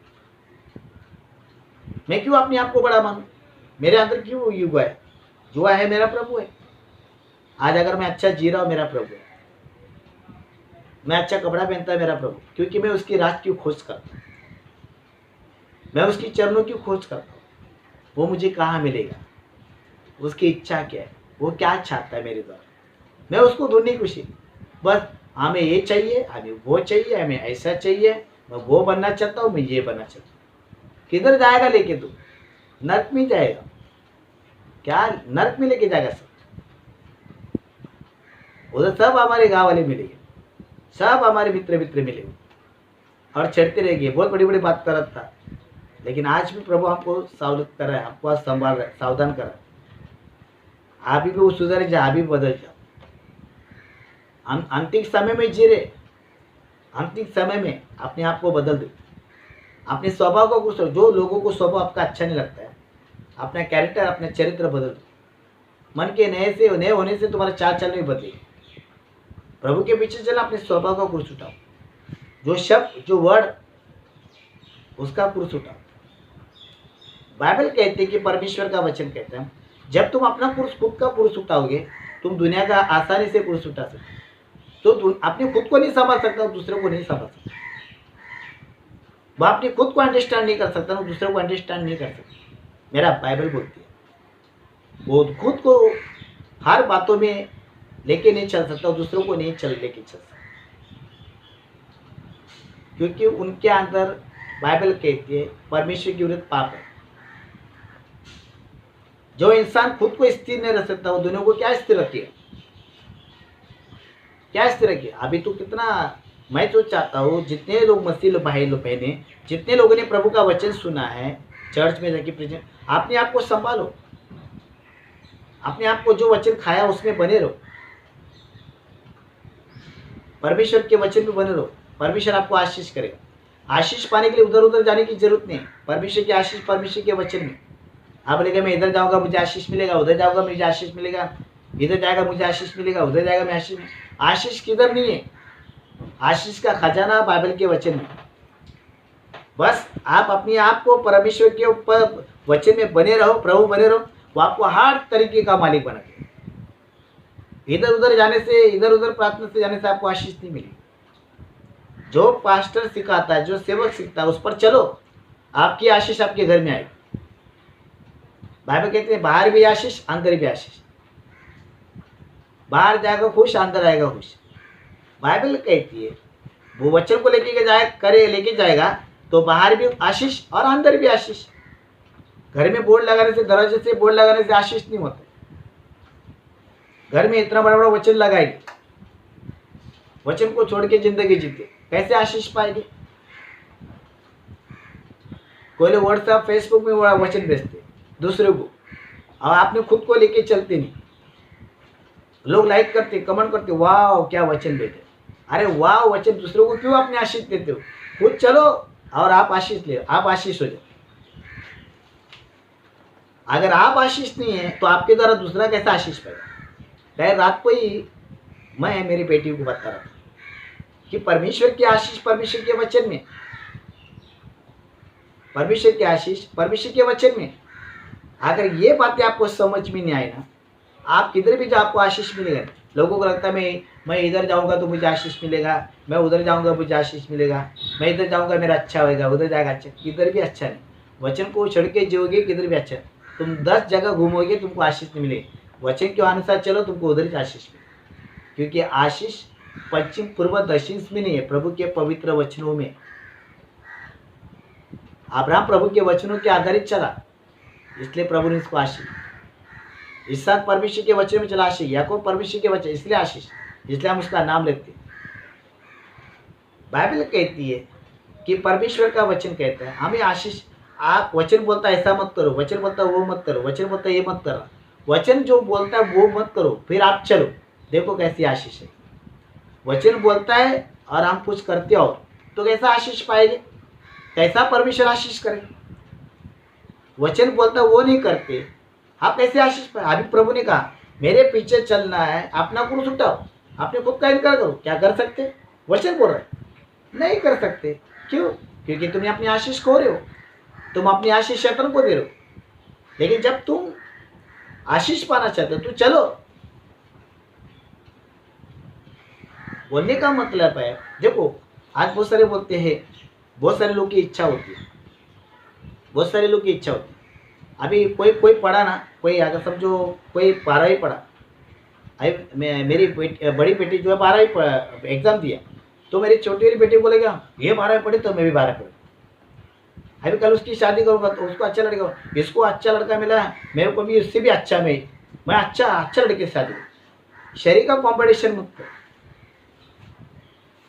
मैं क्यों अपने आप को बड़ा मानूं? मेरे अंदर क्यों युग है? जो है मेरा प्रभु है। आज अगर मैं अच्छा जी रहा हूँ, मेरा प्रभु है। मैं अच्छा कपड़ा पहनता है, मेरा प्रभु, क्योंकि मैं उसकी राह की खोज करता हूँ, मैं उसकी चरणों की खोज करता हूँ। वो मुझे कहाँ मिलेगा, उसकी इच्छा क्या है, वो क्या चाहता है मेरे द्वारा, मैं उसको ढूंढने की खुशी। बस हमें ये चाहिए, हमें वो चाहिए, हमें ऐसा चाहिए, मैं वो बनना चाहता हूँ, मैं ये बनना चाहता हूँ। किधर जाएगा लेके तू? नरक में जाएगा। क्या नरक में लेके जाएगा? सब उधर सब हमारे गाँव वाले मिलेंगे, सब हमारे मित्र मिलेंगे और चढ़ते रहेंगे। बहुत बड़ी बड़ी बात कर रहा था, लेकिन आज भी प्रभु हमको सावधान कर रहा है, हमको आज संभाल रहा है, सावधान कर रहा है। आप भी वो सुधर जा, आप भी बदल जा। अंतिम समय में जी रहे, अंतिम समय में अपने आप को बदल दो, अपने स्वभाव को कुछ, जो लोगों को स्वभाव आपका अच्छा नहीं लगता है, अपना कैरेक्टर, अपना चरित्र बदल दो। मन के नए होने से तुम्हारा चाल चल नहीं बदलेगी। प्रभु के पीछे चला, अपने स्वभाव का कुछ उठाओ, जो शब्द, जो वर्ड, उसका कुछ उठाओ। बाइबल कहते हैं कि परमेश्वर का वचन कहता है, जब तुम अपना पुरुष, खुद का पुरुष उठाओगे, तुम दुनिया का आसानी से पुरुष उठा सकते। तो अपने खुद को नहीं संभाल सकता, दूसरे को नहीं संभाल सकता। वह अपने खुद को अंडरस्टैंड नहीं कर सकता, वो दूसरे को अंडरस्टैंड नहीं कर सकता। मेरा बाइबल बोलती है, वो खुद को हर बातों में लेके नहीं चल सकता, दूसरों को नहीं लेके चल सकता, क्योंकि उनके अंदर बाइबल कहती है परमेश्वर की विरुद्ध पाप है। जो इंसान खुद को स्थिर नहीं रख सकता, वो दुनिया को क्या स्थिर रखिए, क्या स्थिर रखिए। अभी तो कितना, मैं तो चाहता हूँ जितने लोग मसीह भाई लोग बहने, जितने लोगों ने प्रभु का वचन सुना है, चर्च में जाके प्रेजेंट, अपने आप को संभालो, अपने आप को जो वचन खाया उसमें बने रहो, परमेश्वर के वचन में बने रहो। परमेश्वर आपको आशीष करेगा। आशीष पाने के लिए उधर उधर जाने की जरूरत नहीं। परमेश्वर की आशीष परमेश्वर के वचन में। आप बोलेगा मैं इधर जाऊंगा मुझे आशीष मिलेगा, उधर जाऊंगा मुझे आशीष मिलेगा, इधर जाएगा मुझे आशीष मिलेगा, उधर जाएगा मैं आशीष। आशीष किधर नहीं है? आशीष का खजाना बाइबल के वचन में। बस आप अपने आप को परमेश्वर के ऊपर वचन में बने रहो, प्रभु बने रहो, वो आपको हर तरीके का मालिक बना के। इधर उधर जाने से, इधर उधर प्रार्थना से जाने से आपको आशीष नहीं मिलेगी। जो पास्टर सिखाता है, जो सेवक सीखता है, उस पर चलो, आपकी आशीष आपके घर में आएगी। बाइबल कहते हैं बाहर भी आशीष, अंदर भी आशीष। बाहर जाएगा खुश, अंदर आएगा खुश। बाइबल कहती है वो वचन को लेके जाएगा तो बाहर भी आशीष और अंदर भी आशीष। घर में बोर्ड लगाने से, दरवाजे से बोर्ड लगाने से आशीष नहीं होता। घर में इतना बड़ा बड़ा वचन लगाएगी, वचन को छोड़ के जिंदगी जीते, कैसे आशीष पाएंगे? कोई लोग व्हाट्सएप फेसबुक में वचन भेजते दूसरे को, और आपने खुद को लेके चलते नहीं। लोग लाइक करते, कमेंट करते, वाह क्या वचन देते। अरे वाह वचन दूसरों को क्यों अपने आशीष देते हो? खुद चलो और आप आशीष ले, आप आशीष हो जाओ। अगर आप आशीष नहीं है तो आपके द्वारा दूसरा कैसा आशीष पाएगा? कल रात को ही मैं मेरी बेटी को बता रहा था कि परमेश्वर की आशीष परमेश्वर के वचन में, परमेश्वर की आशीष परमेश्वर के वचन में। अगर ये बातें आपको समझ में नहीं आए ना, आप किधर भी जाओ आपको आशीष मिलेगा। लोगों को लगता है मैं इधर जाऊंगा तो मुझे आशीष मिलेगा, मैं उधर जाऊंगा मुझे आशीष मिलेगा, मैं इधर जाऊंगा मेरा अच्छा होएगा, उधर जाएगा अच्छा। किधर भी अच्छा नहीं। वचन को छोड़ के जियोगे किधर भी अच्छा। तुम 10 जगह घूमोगे तुमको आशीष नहीं मिलेगी। वचन के अनुसार चलो तुमको उधर ही आशीष मिलेगी। क्योंकि आशीष पश्चिम पूर्व दक्षिण में नहीं है, प्रभु के पवित्र वचनों में। अब्राहम प्रभु के वचनों के आधारित चला, इसलिए प्रभु ने इसको आशीष। इसहाक परमेश्वर के वचन में चला आशीष, याकूब परमेश्वर के वचन, इसलिए आशीष, इसलिए हम उसका नाम लेते हैं। बाइबल कहती है कि परमेश्वर का वचन कहता है हमें आशीष। आप वचन बोलता है ऐसा मत करो, वचन बोलता है वो मत करो, वचन बोलता है ये मत करो, वचन जो बोलता है वो मत करो, फिर आप चलो, देखो कैसी आशीष है। वचन बोलता है और हम कुछ करते हो तो कैसा आशीष पाएंगे? कैसा परमेश्वर आशीष करेंगे? वचन बोलता है वो नहीं करते, आप कैसे आशीष पाए? अभी प्रभु ने कहा मेरे पीछे चलना है, अपना क्रूस उठाओ, अपने खुद का इनकार करो। क्या कर सकते? वचन बोल रहे नहीं कर सकते। क्यों? क्योंकि तुम अपनी आशीष खो रहे हो, तुम अपनी आशीष शैतान को दे रहे हो। लेकिन जब तुम आशीष पाना चाहते हो तो चलो। बोलने का मतलब है, देखो आज बहुत सारे बोलते हैं, बहुत सारे लोग की इच्छा होती है, बहुत सारे लोग की इच्छा होती है। अभी कोई पढ़ा ना, कोई अगर समझो कोई 12वीं पढ़ा, मेरी बड़ी बेटी जो है 12वीं एग्जाम दिया, तो मेरी छोटी वाली बेटी बोलेगा ये 12वीं पढ़ी तो मैं भी 12 पढ़ी। अभी कल उसकी शादी करूँगा तो उसको अच्छा लड़का, इसको अच्छा लड़का मिला है, मेरे को भी उससे भी अच्छा, मैं अच्छा लड़के से शादी करूँ। शरीर का कॉम्पिटिशन मत करो,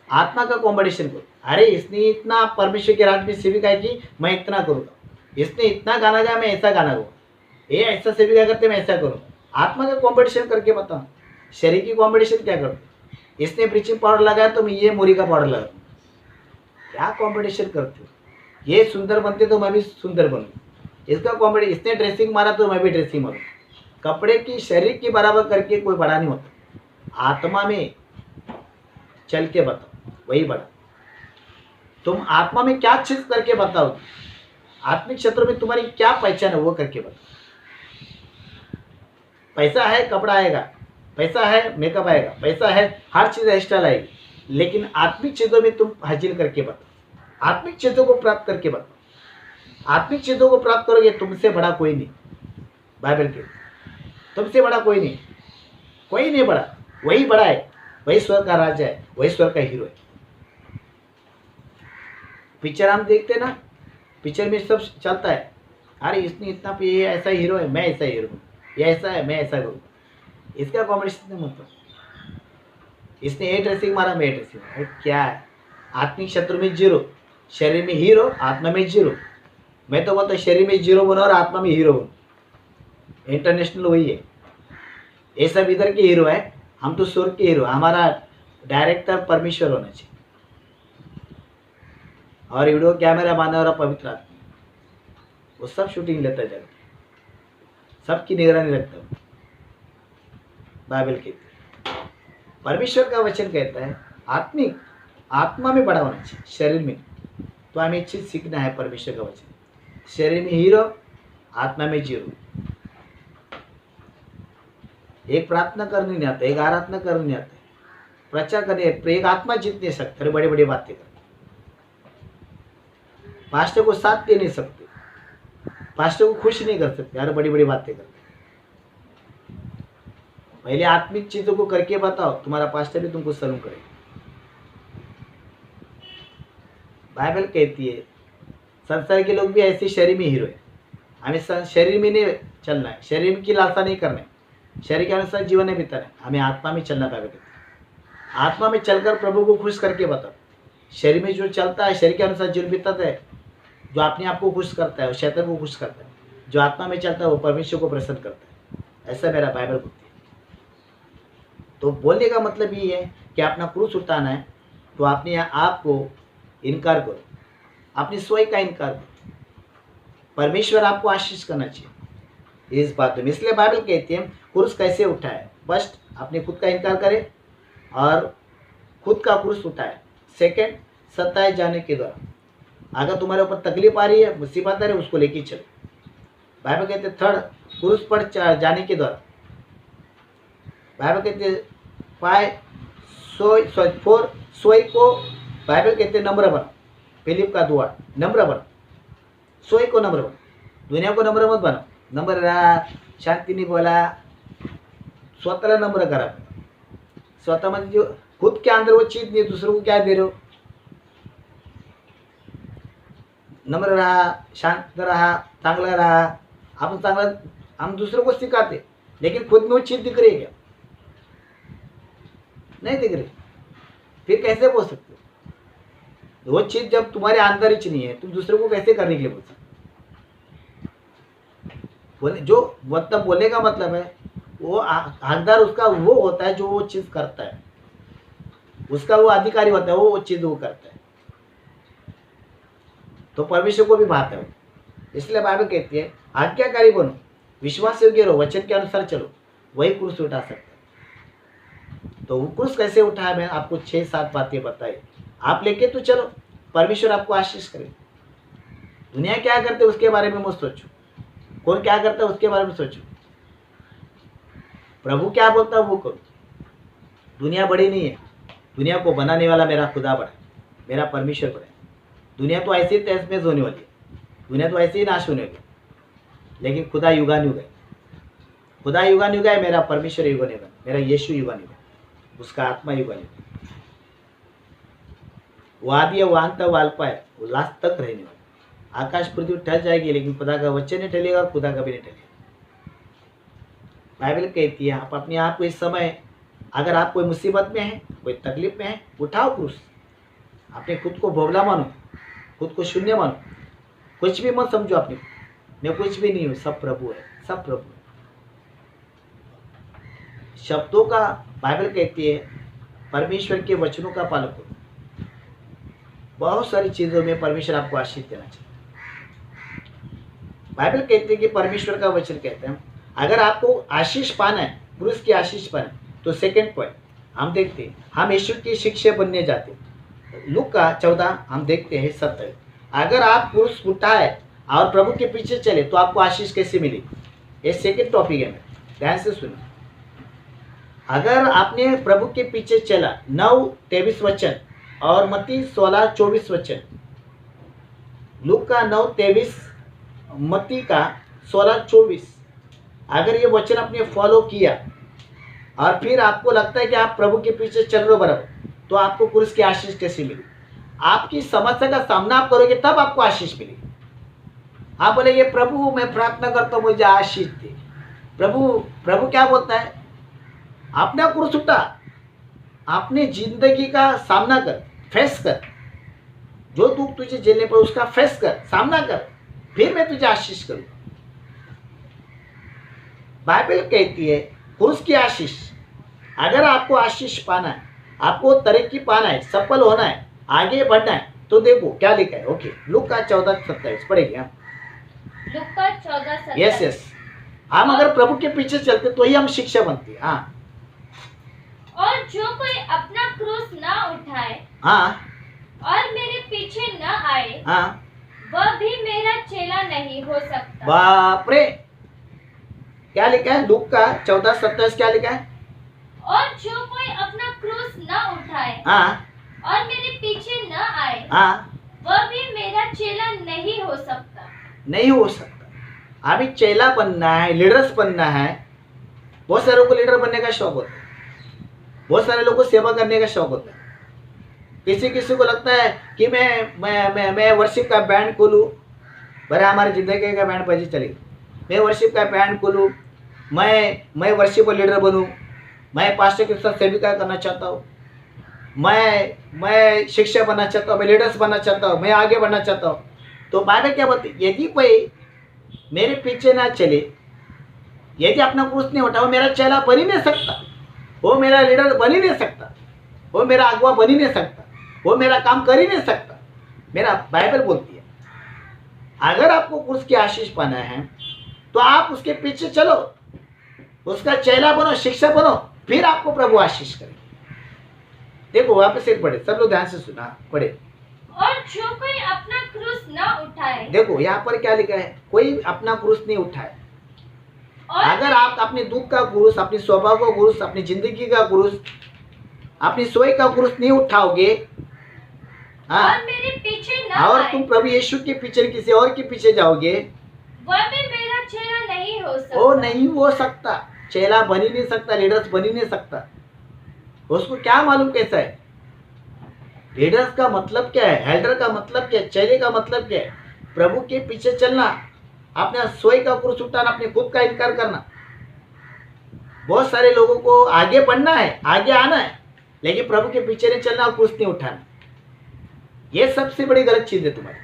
आत्मा का कॉम्पिटिशन करो। अरे इसने इतना परमेश्वर के राज्य में सेविका है कि मैं इतना करूँगा, इसने इतना गाना गाया मैं ऐसा गाना गाऊँ, ये ऐसा सेविका करते मैं ऐसा करूँ। आत्मा का कॉम्पिटिशन करके बताओ, शरीर की कॉम्पिटिशन क्या करो? इसने ब्लीचिंग पाउडर लगाया तो मैं ये मोरी का पाउडर लगाऊँ। क्या कॉम्पिटिशन करते हो? ये सुंदर बनते तो मैं भी सुंदर बनूँ, इसका कॉम्पिटिशन। इसने ड्रेसिंग मारा तो मैं भी ड्रेसिंग मारूँ। कपड़े की शरीर की बराबर करके कोई बड़ा नहीं होता। आत्मा में चल के बताओ, वही बड़ा। तुम आत्मा में क्या चीज करके बताओ, आत्मिक क्षेत्र में तुम्हारी क्या पहचान है वो करके बताओ। पैसा है कपड़ा आएगा, पैसा है मेकअप आएगा, पैसा है हर चीज हेयर स्टाइल आएगी, लेकिन आत्मिक चीजों में तुम हाजिर करके बताओ, आत्मिक चीजों को प्राप्त करके बताओ। आत्मिक चीजों को प्राप्त करोगे, तुमसे बड़ा कोई नहीं। बाइबल के तुमसे बड़ा कोई नहीं बड़ा, वही बड़ा है, वही स्वर्ग का राजा है, वही स्वर्ग का हीरो है। पिक्चर हम देखते ना, पिक्चर में सब चलता है, अरे इसने इतना, ये ऐसा हीरो है मैं ऐसा हीरो हूँ, ये ऐसा है मैं ऐसा करूँ। इसका कॉम्पिटिशन नहीं मतलब, इसने ए ड्रेसिंग मारा मैं ए ड्रेसिंग मारा, क्या है? आत्मिक क्षेत्र में जीरो, शरीर में हीरो, आत्मा में जीरो। मैं तो बोलता शरीर में जीरो बनो और आत्मा में हीरो बनो। इंटरनेशनल वही है, ये सब इधर के हीरो है, हम तो स्वर्ग के हीरो। हमारा डायरेक्टर परमेश्वर होना चाहिए और वीडियो कैमरा बांधने वाला पवित्र आदमी, वो सब शूटिंग लेता है, जगह सबकी निगरानी रखता है। बाइबल कहती है, परमेश्वर का वचन कहता है आत्मिक आत्मा में बड़ा होना चाहिए, शरीर में। तो हमें एक चीज सीखना है, परमेश्वर का वचन, शरीर में हीरो, आत्मा में जीरो। एक प्रार्थना करने नहीं आता, एक आराधना करने नहीं आता, प्रचार करने, एक आत्मा जीत नहीं सकते, बड़ी बड़ी बातें करते, पास्टर को साथ दे नहीं सकते, पास्टर को खुश नहीं कर सकते, अरे बड़ी बड़ी बातें करते। पहले आत्मिक चीजों को करके बताओ, तुम्हारा पास्टर भी तुमको सलूम करेगा। बाइबल कहती है संसार के लोग भी ऐसे शरीर में हीरो है। हमें शरीर में नहीं चलना है, शरीर की लालसा नहीं करना है, शरीर के अनुसार जीवन नहीं बिताना है, हमें आत्मा में चलना पाएगा। आत्मा में चलकर प्रभु को खुश करके बताओ। शरीर में जो चलता है, शरीर के अनुसार जीवन बिताता है, जो अपने आप को खुश करता है, वो शैतान को खुश करता है। जो आत्मा में चलता है वो परमेश्वर को प्रसन्न करता है। ऐसा मेरा बाइबल बोलती है। तो बोलने का मतलब ये है कि अपना क्रूस उठाना है तो अपने आप को इनकार करो, अपनी स्वयं का इनकार करो। परमेश्वर आपको आशीष करना चाहिए इस बात में। इसलिए बाइबल कहती है क्रूस कैसे उठाए, फर्स्ट अपने खुद का इनकार करे और खुद का क्रूस उठाए। सेकंड, सताए जाने के द्वारा, अगर तुम्हारे ऊपर तकलीफ आ रही है, मुसीबत आ रही है, उसको लेके चलो। बाइबल कहते हैं थर्ड, क्रूस पर जाने के द्वारा, बाइबल कहते हैं पाए फोर, सोई को बाइबल कहते हैं नम्र बनो। फिलिप का दुआ, नम्र बनो, सोई को नम्र बनो, दुनिया को नम्र मत बनो। नम्र रहा, शांति बोला, स्वतःला नम्र करा। स्वतः म्हणजे जो खुद के अंदर वो चीज नहीं, दूसरों को क्या दे रहे हो। नम्र रहा, शांत रहा, चांगला रहा। आपण चांगला, हम दूसरों को सिखाते, लेकिन खुद में वो चीज दिख रही है क्या? नहीं दिख रही, फिर कैसे बोल सकते हो? वो चीज जब तुम्हारे अंदर ही नहीं है, तुम दूसरों को कैसे करने के लिए बोल सकते? बोले जो मतलब बोलने का मतलब है वो हकदार उसका वो होता है जो वो चीज करता है, उसका वो अधिकारी होता है, वो चीज वो करता है। तो परमेश्वर को भी बात है। इसलिए बाइबल कहती है आज्ञाकारी बनो, विश्वास योग्य रहो, वचन के अनुसार चलो, वही क्रूस उठा सकता है। तो वो क्रूस कैसे उठाया, मैं आपको 6-7 बातें बताई, आप लेके तो चलो, परमेश्वर आपको आशीष करे। दुनिया क्या करते उसके बारे में मत सोचो, कौन क्या करता है उसके बारे में सोचो, प्रभु क्या बोलता है वो करो। दुनिया बड़ी नहीं है, दुनिया को बनाने वाला मेरा खुदा बड़ा है, मेरा परमेश्वर बड़ा है। दुनिया तो ऐसे ही तहस नहस होने वाली है, दुनिया तो ऐसे ही नाश होने वाली है, लेकिन खुदा युगानुयुग है। खुदा युगानुयुग है, मेरा परमेश्वर युगानुयुग है, मेरा यीशु युगानुयुग है, उसका आत्मा युगानुयुग है। वो आदि है, वो अंत है, वो अल्पा है, वो लास्ट तक रहने वाला। आकाश पृथ्वी टल जाएगी लेकिन खुदा का वचन नहीं टलेगा और खुदा कभी नहीं टलेगा। बाइबल कहती है आप अपने आप को इस समय, अगर आप कोई मुसीबत में है, कोई तकलीफ में है, उठाओ क्रूस। अपने खुद को भोगला मानो, खुद को शून्य मानो, कुछ भी मत समझो अपने को, मैं कुछ भी नहीं हूँ, सब प्रभु है, सब प्रभु है। शब्दों का बाइबल कहती है परमेश्वर के वचनों का पालन करो। बहुत सारी चीजों में परमेश्वर आपको आशीष देना चाहिए। बाइबल कहती है कि परमेश्वर का वचन कहते हैं अगर आपको आशीष पाना है, पुरुष की आशीष पाना है, तो सेकंड पॉइंट हम देखते हैं, हम यीशु की शिष्य बनने जाते हैं। लूका 14 हम देखते हैं 70। अगर आप पुरुष उठाए और प्रभु के पीछे चले तो आपको आशीष कैसे मिली, ये सेकंड टॉपिक है। ध्यान से सुनो, अगर आपने प्रभु के पीछे चला, 9:23 वचन और मत्ती 16:24 वचन, लूका 9:23, मत्ती का 16:24, अगर ये वचन आपने फॉलो किया और फिर आपको लगता है कि आप प्रभु के पीछे चल रहे हो बराबर, तो आपको पुरुष की आशीष कैसे मिली? आपकी समस्या का सामना आप करोगे तब आपको आशीष मिलेगी। आप बोलेंगे प्रभु मैं प्रार्थना करता हूँ मुझे आशीष दे। प्रभु क्या बोलता है? अपना क्रूस उठा, अपने जिंदगी का सामना कर, फेस कर, जो दुख तुझे झेलने पर उसका फेस कर, सामना कर, फिर मैं तुझे आशीष करूँ। बाइबल कहती है पुरुष की आशीष, अगर आपको आशीष पाना है, आपको तरक्की पाना है, सफल होना है, आगे बढ़ना है, तो देखो क्या लिखा है। ओके, लूका 14:27 पढ़ेंगे हम। लूका 14:27। यस, हम अगर प्रभु के पीछे चलते तो ही हम शिक्षा बनती है। हाँ, और जो कोई अपना क्रूस ना उठाए, हाँ, और मेरे पीछे न आए, हाँ, वह भी मेरा चेला नहीं हो सकता। बाप रे, क्या लिखा है? लूका 14:27 क्या लिखा है? और जो कोई अपना क्रूस न उठाए, हाँ, और मेरे पीछे न आए, हाँ, वह भी मेरा चेला नहीं हो सकता। नहीं हो सकता। अभी चेला बनना है, लीडर्स बनना है। बहुत सारे लोगों को लीडर बनने का शौक होता है, बहुत सारे लोगों को सेवा करने का शौक होता है। किसी को लगता है कि मैं वर्शिप का बैंड खोलूँ, बड़ा हमारी जिंदगी का बैंड बजे चलेगा। मैं वर्शिप का बैंड खोलूँ, मैं वर्शिप लीडर बनूँ, मैं पास्टर के साथ सेविका करना चाहता हूँ, मैं शिक्षक बनना चाहता हूँ, मैं लीडर्स बनना चाहता हूँ, मैं आगे बढ़ना चाहता हूँ। तो बाइबल क्या बोलती है? यदि कोई मेरे पीछे ना चले, यदि अपना क्रूस नहीं उठाओ, मेरा चेला बन ही नहीं सकता। वो मेरा लीडर बन ही नहीं सकता, वो मेरा अगुआ बन ही नहीं सकता, वो मेरा काम कर ही नहीं सकता। मेरा बाइबल बोलती है अगर आपको उसकी आशीष पाना है तो आप उसके पीछे चलो, उसका चेला बनो, शिक्षक बनो, फिर आपको प्रभु आशीष करेंगे। देखो वापस एक पढ़े, सब लोग ध्यान से सुना, पढ़े। और जो कोई अपना क्रूस न उठाए, देखो यहाँ पर क्या लिखा है, कोई अपना क्रूस नहीं उठाए। और अगर आप अपने दुख का क्रूस, अपने स्वभाव का क्रूस, अपनी जिंदगी का क्रूस, अपनी सोई का क्रूस नहीं उठाओगे, हाँ, और मेरे पीछे न और आए, तुम प्रभु यीशु के पीछे किसी और के पीछे जाओगे, वह भी मेरा चेला नहीं हो सकता। वो नहीं हो सकता, चेला बन ही नहीं सकता, लीडर्स बन ही नहीं सकता। उसको क्या मालूम कैसा है? लीडर्स का मतलब क्या है, हेल्डर का मतलब क्या है, चेले का मतलब क्या है? प्रभु के पीछे चलना, अपने सोई का क्रूस उठाना, अपने खुद का इनकार करना। बहुत सारे लोगों को आगे बढ़ना है, आगे आना है, लेकिन प्रभु के पीछे नहीं चलना और क्रूस नहीं उठाना। ये सबसे बड़ी गलत चीज है तुम्हारी।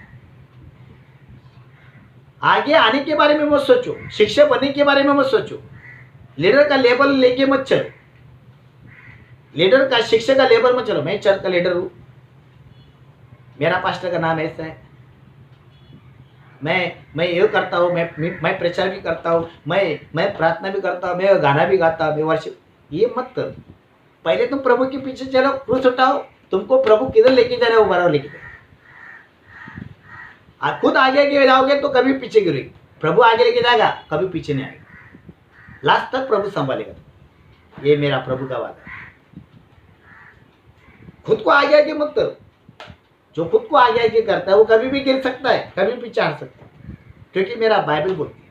आगे आने के बारे में मत सोचो, शिक्षक बनने के बारे में मत सोचो, लीडर का लेबल लेके मत चलो, लीडर का, शिक्षक का लेबल मत चलो। मैं चर्च का लीडर हूं, मेरा पास्टर का नाम ऐसा है, मैं ये करता हूँ, मैं प्रचार भी करता हूँ, मैं प्रार्थना भी करता हूँ, मैं गाना भी गाता हूँ, मैं वर्शिप। ये मत करो। पहले तुम प्रभु के पीछे चलो, क्रूस उठाओ, तुमको प्रभु किधर लेके जा रहे हो, बराबर लेके जाए। आप खुद आगे आगे जाओगे तो कभी पीछे गिरोगे, प्रभु आगे लेके जाएगा, कभी पीछे नहीं आएगा, लास्ट तक प्रभु संभालेगा। ये मेरा प्रभु का वादा है। खुद को आगे आगे मत करो। जो खुद को आगे आगे करता है वो कभी भी गिर सकता है, कभी भी चाह सकता है, क्योंकि मेरा बाइबल बोलती है।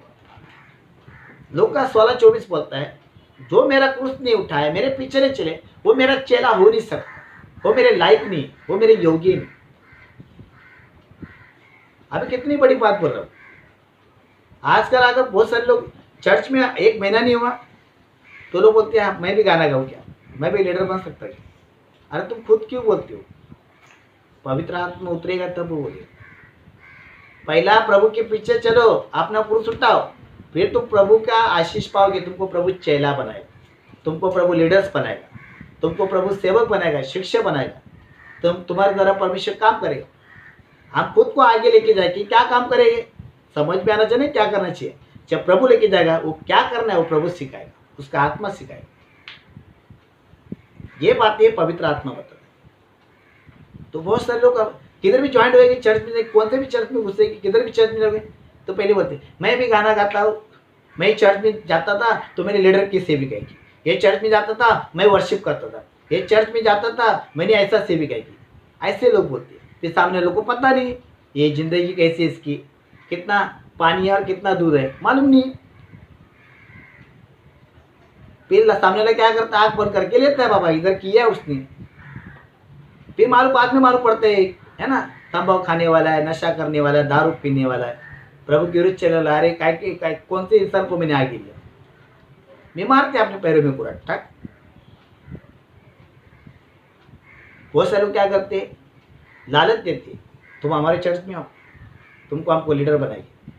लूका 16:24 बोलता है, जो मेरा क्रूस नहीं उठाए, मेरे पीछे नहीं चले, वो मेरा चेला हो नहीं सकता, वो मेरे लायक नहीं, वो मेरे योग्य नहीं। अभी कितनी बड़ी बात बोल रहा हूँ। आजकल अगर बहुत सारे लोग चर्च में 1 महीना नहीं हुआ तो लोग बोलते हैं मैं भी गाना गाऊँ क्या, मैं भी लीडर बन सकता क्या? अरे तुम खुद क्यों बोलते हो? पवित्र आत्मा उतरेगा तब वो बोलेगा। पहला प्रभु के पीछे चलो, अपना क्रूस उठाओ, फिर तुम प्रभु का आशीष पाओगे। तुमको प्रभु चेला बनाएगा, तुमको प्रभु लीडर्स बनाएगा, तुमको प्रभु सेवक बनाएगा, शिक्षक बनाएगा, तुम्हारे द्वारा परमेश्वर काम करेगा। हम खुद को आगे लेके जाएंगे, क्या काम करेंगे समझ में आना चाहिए क्या करना चाहिए। जब प्रभु लेके जाएगा, वो क्या करना है वो प्रभु सिखाएगा, उसका आत्मा सिखाएगा। ये बातें पवित्र आत्मा बताता है। तो बहुत सारे लोग अब किधर भी ज्वाइंट होएंगे चर्च में, कौन से भी चर्च में घुसेगी, किधर भी चर्च में जाओगे तो पहले बोलते मैं भी गाना गाता हूँ, मैं चर्च में जाता था तो मेरे लीडर की सेविका की, ये चर्च में जाता था मैं वर्शिप करता था, ये चर्च में जाता था मैंने ऐसा सेविका की। ऐसे लोग बोलते हैं। फिर सामने लोग को पता नहीं ये जिंदगी कैसी है, इसकी कितना पानी है और कितना दूध है मालूम नहीं। फिर सामने वाला क्या करता है, आँख बंद करके लेता है, बाबा इधर किया है उसने। फिर मालूम बाद में मालूम पड़ते है ना, तंबाकू खाने वाला है, नशा करने वाला है, दारू पीने वाला है, प्रभु की विरुद्ध चल रहा है। काय कौन से इंसान को मैंने आगे लिया, मैं मारते अपने पैरों में पूरा ठक। बहुत सारे लोग क्या करते, लालच देते, तुम हमारे चर्च में आओ, तुमको हमको लीडर बनाएगी।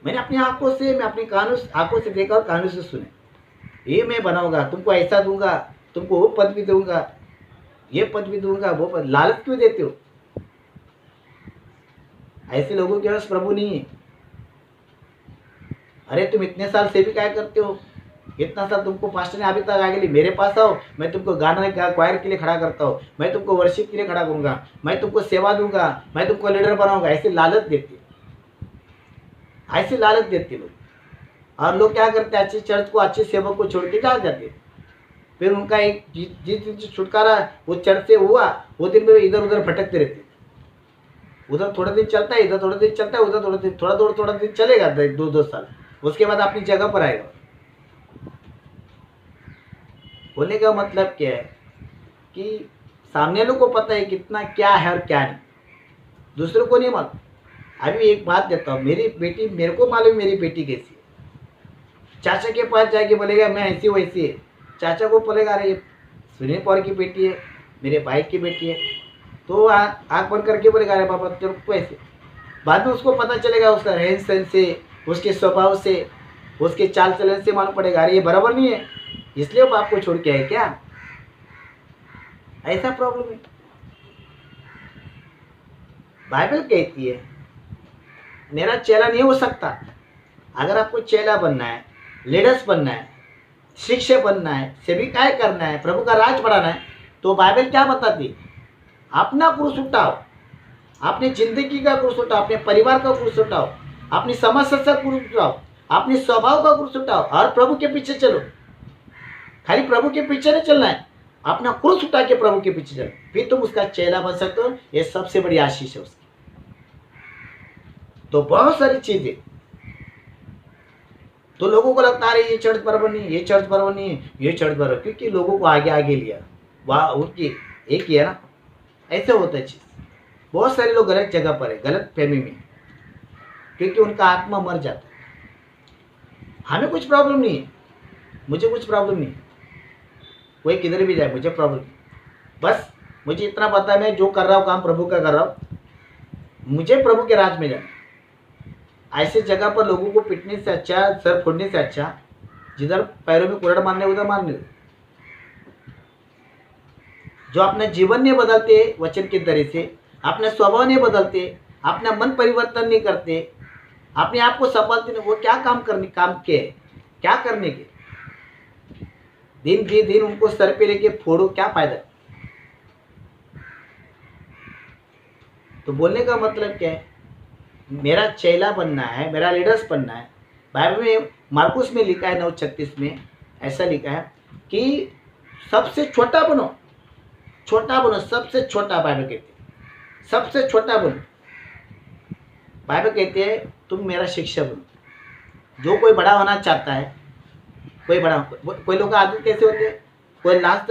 मैंने अपनी आंखों से, मैं अपनी आंखों से देखा और कानों से सुने, ये मैं बनाऊंगा, तुमको ऐसा दूंगा, तुमको वो पद भी दूंगा, ये पद भी दूंगा, वो पद। लालच क्यों देते हो? ऐसे लोगों के पास प्रभु नहीं है। अरे तुम इतने साल सेवी क्या करते हो, इतना साल तुमको पास्टर ने अभी तक आगे लिए, मेरे पास आओ, मैं तुमको गाना क्वायर के लिए खड़ा करता हूँ, मैं तुमको वर्शिप के लिए खड़ा करूंगा, मैं तुमको सेवा दूंगा, मैं तुमको लीडर बनाऊंगा। ऐसे लालच देते, ऐसे लालच देते लोग। और लोग क्या करते, अच्छे चर्च को, अच्छे सेवक को छोड़ के जा जाते। फिर उनका एक जिस दिन छुटकारा वो चर्च से हुआ, वो दिन में इधर उधर भटकते रहते। उधर थोड़ा दिन चलता है, इधर थोड़ा दिन चलता है, उधर थोड़ा दिन चलेगा, 2 साल, उसके बाद अपनी जगह पर आएगा। बोलने का मतलब क्या है कि सामने लोग को पता है कितना क्या है और क्या नहीं, दूसरों को नहीं मालूम। अभी एक बात देता हूँ, मेरी बेटी, मेरे को मालूम मेरी बेटी कैसी है। चाचा के पास जाके बोलेगा मैं ऐसी वैसी है, चाचा को बोलेगा अरे ये सुनील पवार की बेटी है, मेरे भाई की बेटी है, तो आँख बंद करके बोलेगा अरे पापा तेरे को ऐसे। बाद में उसको पता चलेगा, उसका रहन सहन से, उसके स्वभाव से, उसके चाल चलन से मालूम पड़ेगा अरे ये बराबर नहीं है, इसलिए वो बाप को छोड़ के आए क्या। ऐसा प्रॉब्लम है। बाइबल कहती है मेरा चेला नहीं हो सकता। अगर आपको चेला बनना है, लीडर्स बनना है, शिक्षक बनना है, सेविकाएं करना है, प्रभु का राज बढ़ाना है, तो बाइबल क्या बताती है? अपना क्रूस उठाओ, अपनी जिंदगी का क्रूस उठाओ, अपने परिवार का क्रूस उठाओ, अपनी समस्या का क्रूस उठाओ, अपने स्वभाव का क्रूस उठाओ और प्रभु के पीछे चलो। खाली प्रभु के पीछे नहीं चलना है, अपना क्रूस उठा के प्रभु के पीछे चलो, फिर तुम उसका चेला बन सकते हो। ये सबसे बड़ी आशीष है उसकी। तो बहुत सारी चीजें, तो लोगों को लगता है ये चर्च बराबर नहीं, ये चर्च बराबर नहीं है, ये चर्च बराबर, क्योंकि लोगों को आगे आगे लिया, वाह उनकी एक ही है ना। ऐसे होता है चीज। बहुत सारे लोग गलत जगह पर है, गलत फहमी में, क्योंकि उनका आत्मा मर जाता है। हमें कुछ प्रॉब्लम नहीं है, मुझे कुछ प्रॉब्लम नहीं, कोई किधर भी जाए मुझे प्रॉब्लम नहीं। बस मुझे इतना पता है मैं जो कर रहा हूँ काम प्रभु का कर रहा हूँ, मुझे प्रभु के राज में जाना। ऐसे जगह पर लोगों को पिटने से अच्छा, सर फोड़ने से अच्छा, जिधर पैरों में कुरड़ मारने उधर मारने दो। जो अपना जीवन नहीं बदलते वचन के तरह से, अपना स्वभाव नहीं बदलते, अपना मन परिवर्तन नहीं करते, अपने आप को संभालते नहीं, वो क्या काम के क्या करने के? दिन दिन उनको सर पे लेके फोड़ो, क्या फायदा? तो बोलने का मतलब क्या है? मेरा चेला बनना है, मेरा लीडर्स बनना है। बाइबल में मार्कुस में लिखा है 9:36 में ऐसा लिखा है कि सबसे छोटा बनो, छोटा बनो, सबसे छोटा। बाइबल कहते हैं सबसे छोटा बनो। बाइबल कहते हैं तुम मेरा शिष्य बनो। जो कोई बड़ा होना चाहता है, कोई लोग आदत कैसे होते हैं, कोई लास्ट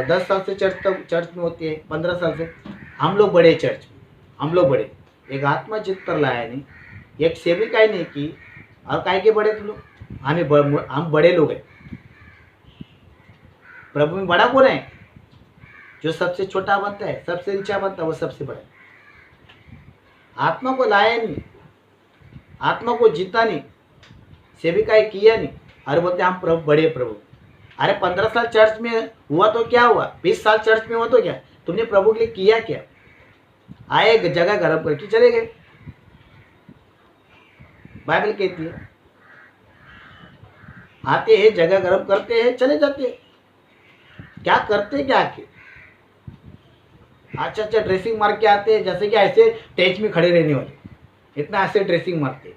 10 साल से चर्च में होती है, 15 साल से। हम लोग बड़े चर्च में, हम लोग बड़े, एक आत्मा जित पर लाया नहीं, एक सेविका ही नहीं की, और काय के बड़े तुम लोग? हम बड़े लोग हैं। प्रभु में बड़ा कौन है? जो सबसे छोटा बनता है, सबसे नीचा बनता है, वो सबसे बड़ा है। आत्मा को लाया नहीं, आत्मा को जीता नहीं, सेविकाएं किया नहीं, और बोलते हम प्रभु बड़े प्रभु। अरे 15 साल चर्च में हुआ तो क्या हुआ? 20 साल चर्च में हुआ तो क्या? तुमने प्रभु के लिए किया क्या? आए जगह गर्म करके चले गए। बाइबल कहती है आते हैं, जगह गर्म करते हैं, चले जाते हैं। क्या करते क्या आके? अच्छा ड्रेसिंग मार के आते हैं, जैसे कि ऐसे स्टेज में खड़े रहने वाले, इतना ऐसे ड्रेसिंग मारते,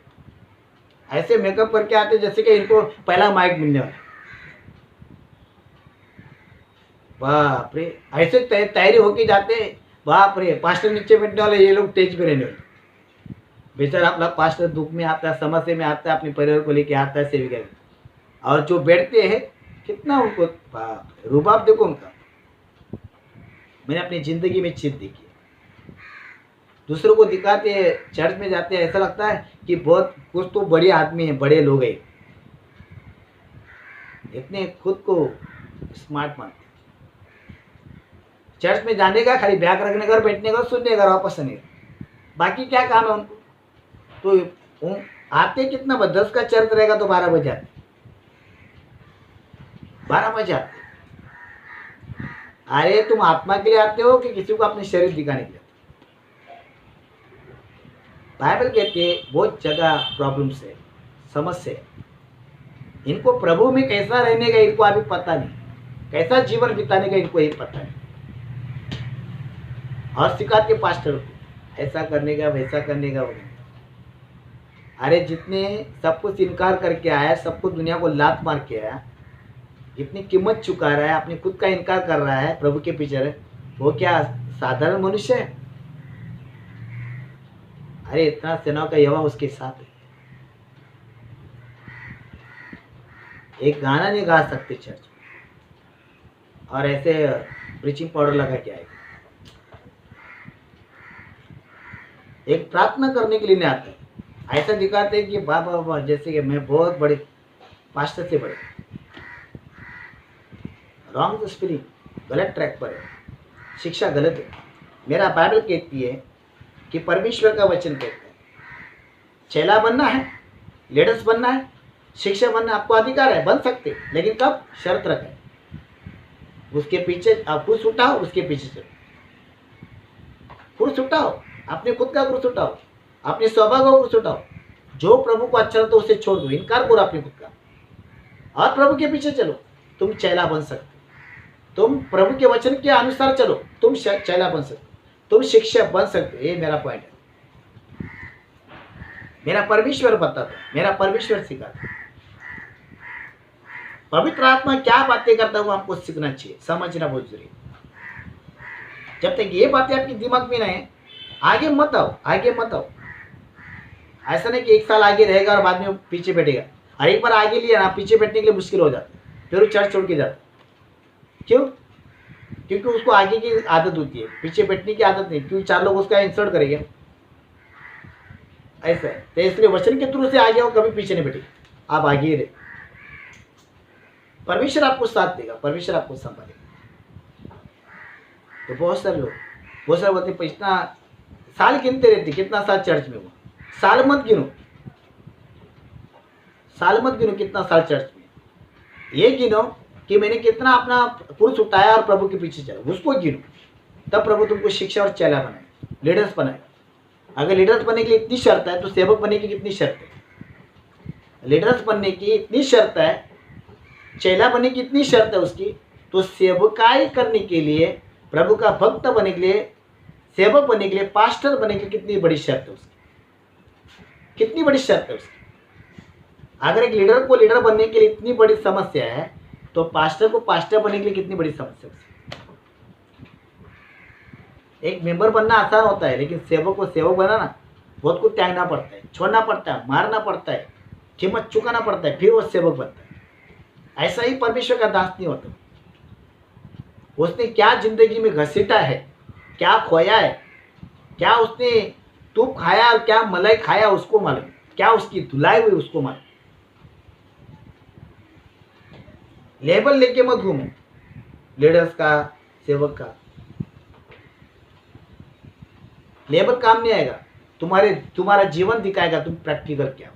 ऐसे मेकअप करके आते जैसे कि इनको पहला माइक मिलने वाला। बाप रे, ऐसे तैयारी होके जाते, बाप रे, पास्टर नीचे बैठने वाले, ये लोग स्टेज पे रहने वाले। बेचारा अपना पास्टर दुख में आता है, समस्या में आता है, अपने परिवार को लेके आता है सेविका में, और जो बैठते हैं कितना उनको रुबाब देखो उनका। मैंने अपनी जिंदगी में चीज देखी। दूसरों को दिखाते हैं, चर्च में जाते हैं, ऐसा लगता है कि बहुत कुछ तो बड़े आदमी हैं, बड़े लोग हैं, इतने खुद को स्मार्ट मानते। चर्च में जाने का खाली बैग रखने का, बैठने का, सुनने का, वापस नहीं, बाकी क्या काम है उनको? तो आते कितना 10 का चर्च रहेगा तो 12 बजे आते, 12 बजे आते। अरे तुम आत्मा के लिए आते हो कि किसी को अपने शरीर दिखाने के लिए? बाइबल कहती है बहुत जगह प्रॉब्लम्स है, समस्या है। इनको प्रभु में कैसा रहने का इनको अभी पता नहीं, कैसा जीवन बिताने का इनको एक पता नहीं, और सिखाते पास्टर को ऐसा करने का, वैसा करने का। अरे जितने सब कुछ इनकार करके आया, सब कुछ दुनिया को लात मार के आया, इतनी कीमत चुका रहा है, अपनी खुद का इनकार कर रहा है, प्रभु के पीछे रहे, वो क्या साधारण मनुष्य है? अरे इतना सेना का यहोवा उसके साथ है। एक गाना नहीं गा सकते चर्च में, और ऐसे प्रीचिंग पाउडर लगा के आएगा। एक प्रार्थना करने के लिए नहीं आते, ऐसा दिखाते हैं कि बाबा जैसे कि मैं बहुत बड़े पास्टर से बड़े। रॉन्ग स्पिरिट, गलत ट्रैक पर है, शिक्षा गलत है। मेरा बाइबल कहती है कि परमेश्वर का वचन कहता है चेला बनना है, लीडर्स बनना है, शिक्षा बनना, आपको अधिकार है, बन सकते, लेकिन कब? शर्त रखें, उसके पीछे क्रूस उठाओ, उसके पीछे चलो। क्रूस उठाओ, अपने खुद का क्रूस उठाओ, अपने स्वभाव का क्रूस उठाओ। जो प्रभु को अच्छा लगता है उसे छोड़ दो, इनकार करो अपने खुद का और प्रभु के पीछे चलो। तुम चेला बन सकते हो, तुम प्रभु के वचन के अनुसार चलो, तुम चेला बन सकते हो, तुम शिक्षक बन सकते हो। ये मेरा पॉइंट है। मेरा परमेश्वर बताता, मेरा परमेश्वर सिखाता। पवित्र आत्मा क्या बातें करता है वो आपको सीखना चाहिए, समझना बहुत जरूरी है। जब तक ये बातें आपके दिमाग में नहीं, आगे मत आओ, आगे मत आओ। ऐसा नहीं कि एक साल आगे रहेगा और बाद में पीछे बैठेगा। और एक बार आगे लिया ना, पीछे बैठने के लिए मुश्किल हो जाता है, फिर वो चर्च छोड़ के जाता है। क्यों? क्योंकि उसको आगे की आदत होती है, पीछे बैठने की आदत नहीं, क्योंकि 4 लोग उसका इंसल्ट करेंगे। ऐसा है, तो इसलिए वचन के थ्रू से आगे हो, कभी पीछे नहीं बैठेगी, आप आगे ही रहे। परमेश्वर आपको साथ देगा, परमेश्वर आपको संभालेगा। तो बहुत सारे बोलते इतना साल गिनते रहते, कितना साल चर्च में हुआ। साल मत गिनो, साल मत गिनो कितना साल चर्च में। ये गिनो कि मैंने कितना अपना पुरुष उठाया और प्रभु के पीछे चला, उसको गिनो। तब प्रभु तुमको शिक्षा और चेला बनाए, लीडर्स बनाए। अगर लीडर्स बनने के लिए इतनी शर्त है, तो सेवक बनने की कितनी शर्त है? लीडर्स बनने की इतनी शर्त है, चेला बनने की इतनी शर्त है उसकी, तो सेवकाई करने के लिए, प्रभु का भक्त बनने के लिए, सेवक बनने के लिए, पास्टर बनने के लिए कितनी बड़ी शर्त है उसकी, कितनी बड़ी शर्त है उसकी। अगर एक लीडर को लीडर बनने के लिए इतनी बड़ी समस्या है, तो पास्टर को पास्टर बनने के लिए कितनी बड़ी समस्या है। एक मेंबर बनना आसान होता है, लेकिन सेवक को सेवक बनाना बहुत कुछ त्यागना पड़ता है, छोड़ना पड़ता है, मारना पड़ता है, कीमत चुकाना पड़ता है, फिर वो सेवक बनता है। ऐसा ही परमेश्वर का दास नहीं होता। उसने क्या जिंदगी में घसीटा है, क्या खोया है, क्या उसने तूप खाया और क्या मलाई खाया उसको मालूम, क्या उसकी धुलाई हुई उसको मालूम। लेबल लेके मत घूमो लीडर्स का, सेवक का। लेबल काम नहीं आएगा, तुम्हारा जीवन दिखाएगा तुम प्रैक्टिकल क्या हो।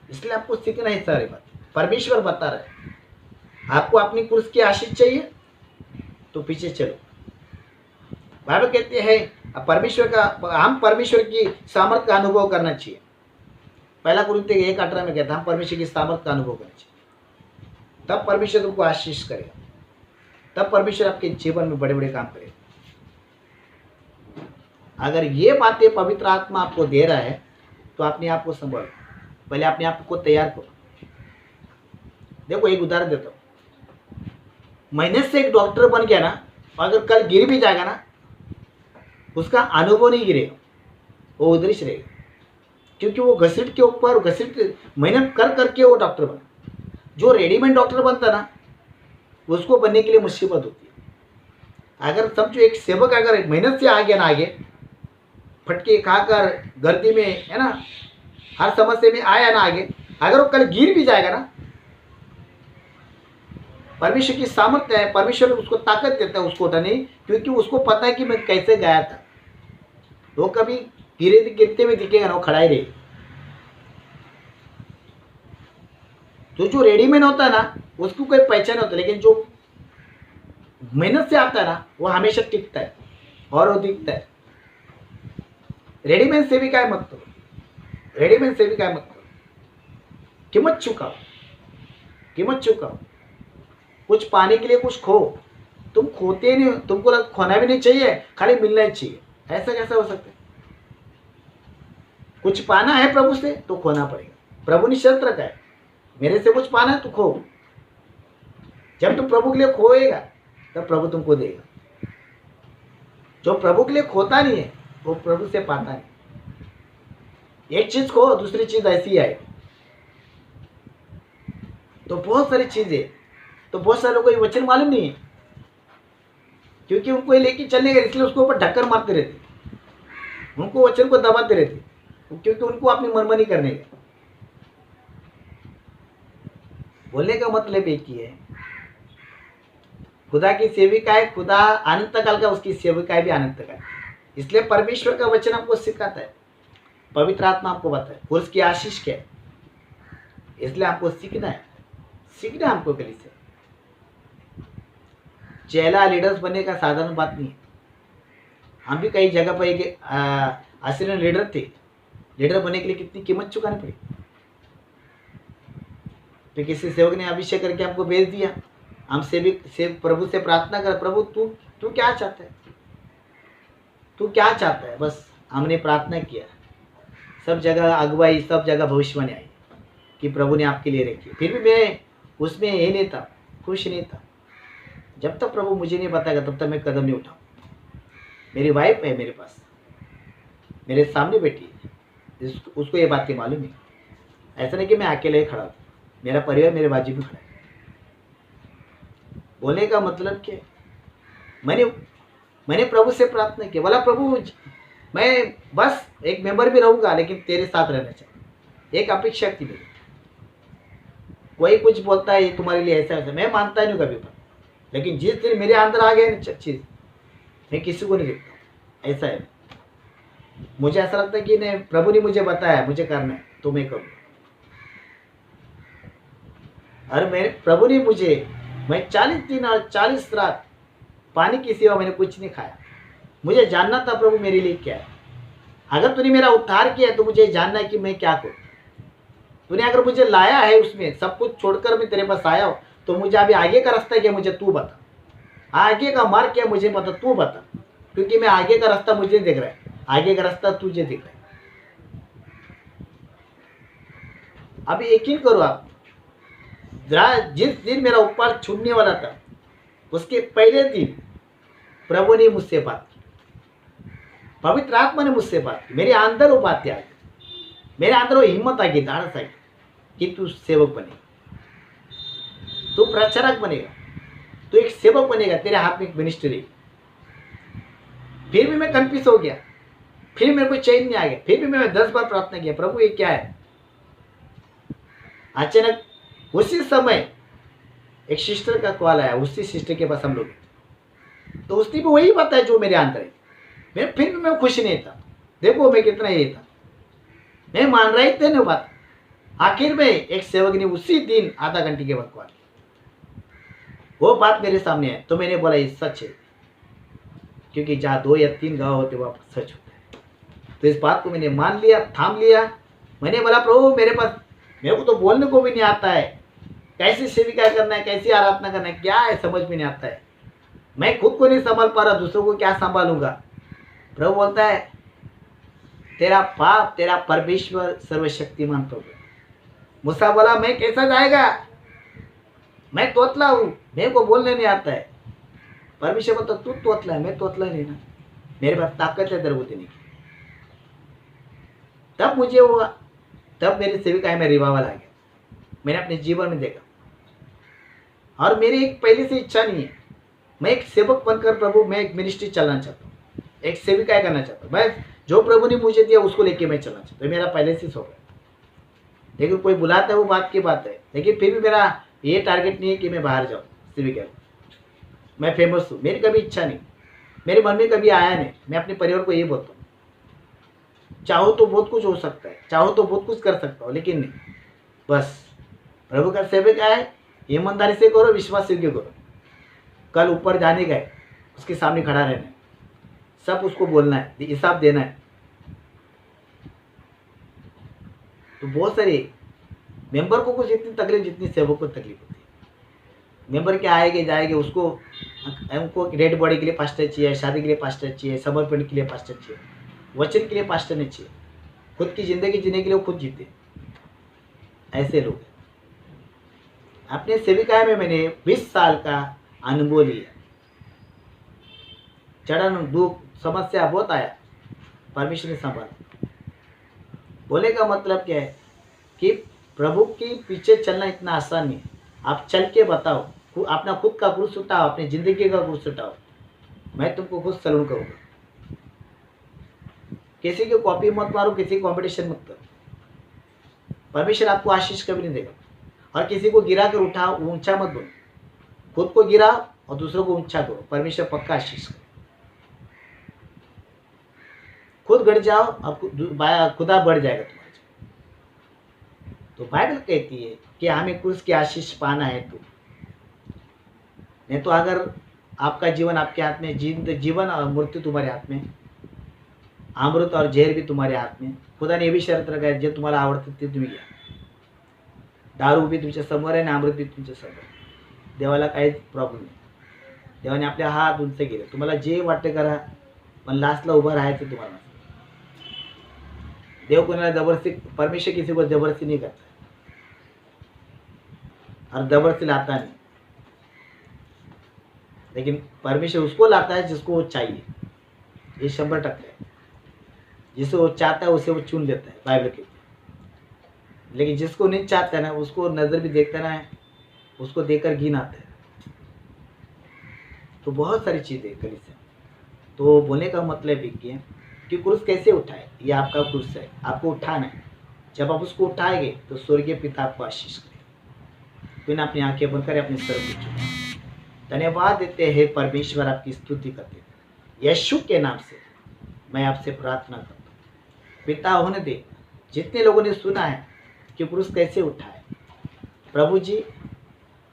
इसलिए आपको सीखना है सारी बात। परमेश्वर बता रहा है, आपको अपनी कुर्स की आशीष चाहिए तो पीछे चलो। बाइबल कहते हैं हम परमेश्वर की सामर्थ का अनुभव करना चाहिए। पहला कुरिन्थियों 1:18 में कहता है हम परमेश्वर की सामर्थ का अनुभव करना चाहिए, तब परमेश्वर तुमको आशीष करेगा, तब परमेश्वर आपके जीवन में बड़े बड़े काम करेगा। अगर ये बातें पवित्र आत्मा आपको दे रहा है, तो अपने आप को संभालो, पहले अपने आप को तैयार करो। देखो एक उदाहरण देता हूँ। मेहनत से एक डॉक्टर बन गया ना, अगर कल गिर भी जाएगा ना, उसका अनुभव नहीं गिरेगा, वो उधर ही रहेगा, क्योंकि वो घसीट के ऊपर मेहनत कर करके वो डॉक्टर बना। जो रेडीमेड डॉक्टर बनता ना, उसको बनने के लिए मुसीबत होती है। अगर समझो एक सेवक अगर मेहनत से आ गया ना, आगे फटके खाकर गर्दी में है ना, हर समस्या में आया ना आगे, अगर वो कल गिर भी जाएगा ना, परमेश्वर की सामर्थ्य है, परमेश्वर उसको ताकत देता है उसको उठाने, क्योंकि उसको पता है कि मैं कैसे गया था। वो कभी गिरते हुए दिखेगा ना, वो खड़ा ही रहेगा। तो जो रेडीमेड होता है ना, उसको कोई पहचान होता है, लेकिन जो मेहनत से आता है ना, वो हमेशा टिकता है और वो दिखता है। रेडीमेड से भी क्या मत करो, रेडीमेड से भी क्या मत करो, कीमत चुकाओ, कीमत चुकाओ। कुछ पाने के लिए कुछ खो, तुम खोते नहीं, तुमको खोना भी नहीं चाहिए, खाली मिलना ही चाहिए। ऐसा कैसा हो सकता है? कुछ पाना है प्रभु से तो खोना पड़ेगा। प्रभु ने शर्त रखा है, मेरे से कुछ पाना है तो खो। जब तुम प्रभु के लिए खोएगा तब प्रभु तुमको देगा। जो प्रभु के लिए खोता नहीं है वो प्रभु से पाता नहीं। एक चीज खो, दूसरी चीज ऐसी आए। तो बहुत सारी चीजें, तो बहुत सारे लोगों को ये वचन मालूम नहीं है, क्योंकि उनको ये लेके चलने गए, इसलिए उसके ऊपर ढक्कर मारते रहते, उनको वचन को दबाते रहते, क्योंकि उनको अपनी मनमानी करने का। बोलने का मतलब एक ही है, खुदा की सेविका है, खुदा अनंत काल का, उसकी सेविका है भी अनंत काल। इसलिए परमेश्वर का वचन आपको सिखाता है, पवित्र आत्मा आपको बताए और उसकी आशीष क्या है। इसलिए आपको सीखना है, सीखना है हमको कली से। चेला लीडर्स बनने का साधारण बात नहीं है। हम भी कई जगह पर एक आश्रम लीडर थे। लीडर बनने के लिए कितनी कीमत चुकानी पड़ी। तो किसी सेवक ने अभिषेक करके हमको भेज दिया। हम प्रभु से प्रार्थना कर, प्रभु तू क्या चाहता है, तू क्या चाहता है। बस हमने प्रार्थना किया, सब जगह अगुवाई, सब जगह भविष्यवाणी आई कि प्रभु ने आपके लिए रखी। फिर भी मैं उसमें ये नहीं था, खुश नहीं था। जब तक प्रभु मुझे नहीं बताएगा तब तक मैं कदम नहीं उठाऊँ। मेरी वाइफ है मेरे पास, मेरे सामने बैठी है, उसको ये बातें मालूम है। ऐसा नहीं कि मैं अकेले ही खड़ा हूँ, मेरा परिवार मेरे बाजू में खड़ा है। बोलने का मतलब क्या है, मैंने प्रभु से प्रार्थना की, बोला प्रभु मैं बस एक मेंबर भी रहूंगा लेकिन तेरे साथ रहना चाहिए। एक अपेक्षा थी मेरी। कोई कुछ बोलता है ये तुम्हारे लिए ऐसा ऐसा, मैं मानता नहीं कभी पर, लेकिन जिस दिन मेरे अंदर आ गए ना चीज, मैं किसी को नहीं देखता। ऐसा है, मुझे ऐसा लगता है कि नहीं, प्रभु ने मुझे बताया मुझे करना है तो मैं करूँ। और प्रभु ने मैं 40 दिन और 40 रात पानी की सेवा, मैंने कुछ नहीं खाया। मुझे जानना था प्रभु मेरे लिए क्या है। अगर तूने मेरा उद्धार किया है तो मुझे जानना है कि मैं क्या करूँ। तूने अगर मुझे लाया है उसमें सब कुछ छोड़कर मैं तेरे पास आया हूँ, तो मुझे अभी आगे का रास्ता क्या मुझे तू बता, आगे का मार्ग क्या मुझे बता, तू बता। क्योंकि मैं आगे का रास्ता मुझे दिख रहा है, आगे का रास्ता तुझे दिख रहा है। अभी यकीन करो आप, जिस दिन मेरा उपवास छूटने वाला था उसके पहले दिन प्रभु ने मुझसे बात की, पवित्र आत्मा ने मुझसे बात की। मेरे अंदर वो बातें आ गई, मेरे अंदर वो हिम्मत आ गई, धाड़स आ गई कि तू सेवक बनेगा, तू प्रचारक बनेगा, तू एक सेवक बनेगा, तेरे हाथ में एक मिनिस्ट्री। फिर भी मैं कंफ्यूज हो गया, फिर मेरे को चैन नहीं आ गया। फिर भी मैं 10 बार प्रार्थना किया, प्रभु ये क्या है। अचानक उसी समय एक सिस्टर का कॉल आया। उसी सिस्टर के पास हम लोग, तो उसने भी वही बताया जो मेरे अंदर है। फिर भी मैं खुश नहीं था। देखो मैं कितना ये था, मैं मान रही थे ना बात। आखिर में एक सेवक ने उसी दिन आधा घंटे के बाद कॉल किया, वो बात मेरे सामने है। तो मैंने बोला ये सच है, क्योंकि जहाँ 2 या 3 गाँव होते वहाँ सच होता है। तो इस बात को मैंने मान लिया, थाम लिया। मैंने बोला प्रभु मेरे को तो बोलने को भी नहीं आता है, कैसे सेविका करना है, कैसी आराधना करना है, क्या है समझ में नहीं आता है। मैं खुद को नहीं संभाल पा रहा, दूसरों को क्या संभालूंगा। प्रभु बोलता है तेरा बाप तेरा परमेश्वर सर्वशक्तिमान प्रभु। मूसा बोला मैं कैसा जाएगा, मैं तोतला हूँ, मेरे को बोलने नहीं आता है। परमेश्वर बोलता तू तोतला है, मैं तोतला नहीं ना, मेरे पास ताकत है तेरे को देने की। तब मुझे हुआ, तब मेरी सेविका में रिवावल आ गया, मैंने अपने जीवन में देखा। और मेरी एक पहले से इच्छा नहीं है, मैं एक सेवक बनकर प्रभु मैं एक मिनिस्ट्री चलाना चाहता हूँ, एक सेविका करना चाहता हूँ। मैं जो प्रभु ने मुझे दिया उसको लेके मैं चलना चाहता हूँ, मेरा पहले से शौक है। लेकिन कोई बुलाता है वो बात की बात है, लेकिन फिर भी मेरा ये टारगेट नहीं है कि मैं बाहर जाऊँ सेविका, मैं फेमस हूँ। मेरी कभी इच्छा नहीं, मेरे मन में कभी आया नहीं। मैं अपने परिवार को ये बोलता हूँ, चाहो तो बहुत कुछ हो सकता है, चाहो तो बहुत कुछ कर सकता हूँ, लेकिन नहीं, बस प्रभु का सेवक है, ईमानदारी से करो, विश्वास योग्य करो। कल ऊपर जाने गए, उसके सामने खड़ा रहना है, सब उसको बोलना है, हिसाब देना है। तो बहुत सारे मेंबर को कुछ इतनी तकलीफ जितनी सेवक को तकलीफ होती है। मेंबर के आएंगे जाएंगे, उनको डेड बॉडी के लिए पास्टर चाहिए, शादी के लिए पास्टर चाहिए, समर्पण के लिए पास्टर चाहिए, वचन के लिए पास्टर नहीं चाहिए। खुद की जिंदगी जीने के लिए वो खुद जीते, ऐसे लोग। अपने सेविका में मैंने 20 साल का अनुभव लिया। चढ़न दुख समस्या बहुत आया, परमेश्वर ने संभाला। बोले का मतलब क्या है कि प्रभु के पीछे चलना इतना आसान नहीं है। आप चल के बताओ, अपना खुद का क्रूस उठाओ, अपनी जिंदगी का क्रूस उठाओ, मैं तुमको खुद सलूट करूँगा। किसी की कॉपी मत मारो, किसी की कॉम्पिटिशन मत करो, परमेश्वर आपको आशीष कभी नहीं देगा। और किसी को गिरा कर उठाओ, ऊंचा मत बोलो, खुद को गिराओ और दूसरों को ऊंचा करो, परमेश्वर पक्का आशीष करो। खुद बढ़ जाओ, अब खुदा बढ़ जाएगा तुम्हारे। तो बाइबल कहती है कि हमें क्रूस की आशीष पाना है। तो नहीं तो अगर आपका जीवन आपके हाथ में, जीवन और मृत्यु तुम्हारे हाथ में, अमृत और जहर भी तुम्हारे हात में. खुदा ने भी शर्त रखा आहे, जे तुम्हाला आवडतं ते तुम्ही घ्या. दारू भी तुमच्या समोर आहे आणि अमृत भी तुमच्या समोर. देवाला काहीच प्रॉब्लेम नाही. देवाने आपले हात उंच केले. तुम्हाला जे वाटते करा, पण लास्टला उभं राहायचं तुम्हाला. देव कोणाला जबरदस्ती, परमेश्वर किसी को जबरदस्ती नहीं करता और जबरदस्ती लाता नहीं, लेकिन परमेश्वर उसको लाता है जिसको वो चाहिए. ये 100% है. जिसे वो चाहता है उसे वो चुन लेता है, बाइबल कहती है. लेकिन जिसको नहीं चाहता है ना, उसको नज़र भी देखता ना है, उसको देखकर घिन आता है. तो बहुत सारी चीज़ें कली से. तो बोलने का मतलब ये है कि क्रूस कैसे उठाए. ये आपका क्रूस है, आपको उठाना है. जब आप उसको उठाएंगे तो स्वर्गीय पिता आपको आशीष करें. बिना अपनी आंखें बंद करें, अपने सर को झुकाएं. धन्यवाद देते हैं परमेश्वर, आपकी स्तुति करते हैं. यीशु के नाम से मैं आपसे प्रार्थना करता हूँ, पिता होने दे. जितने लोगों ने सुना है कि क्रूस कैसे उठाए, प्रभु जी,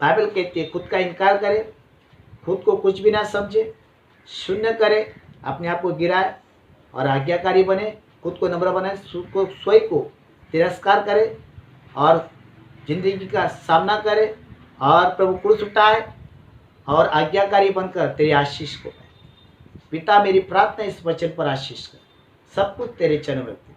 बाइबल कहती है खुद का इनकार करे, खुद को कुछ भी ना समझे, शून्य करे, अपने आप को गिराए और आज्ञाकारी बने, खुद को नम्र बनाए, स्वयं को तिरस्कार करे और जिंदगी का सामना करे और प्रभु क्रूस उठाए और आज्ञाकारी बनकर तेरी आशीष को पाए. पिता, मेरी प्रार्थना इस वचन पर आशीष कर. सब कुछ तेरे चरणों में रखते.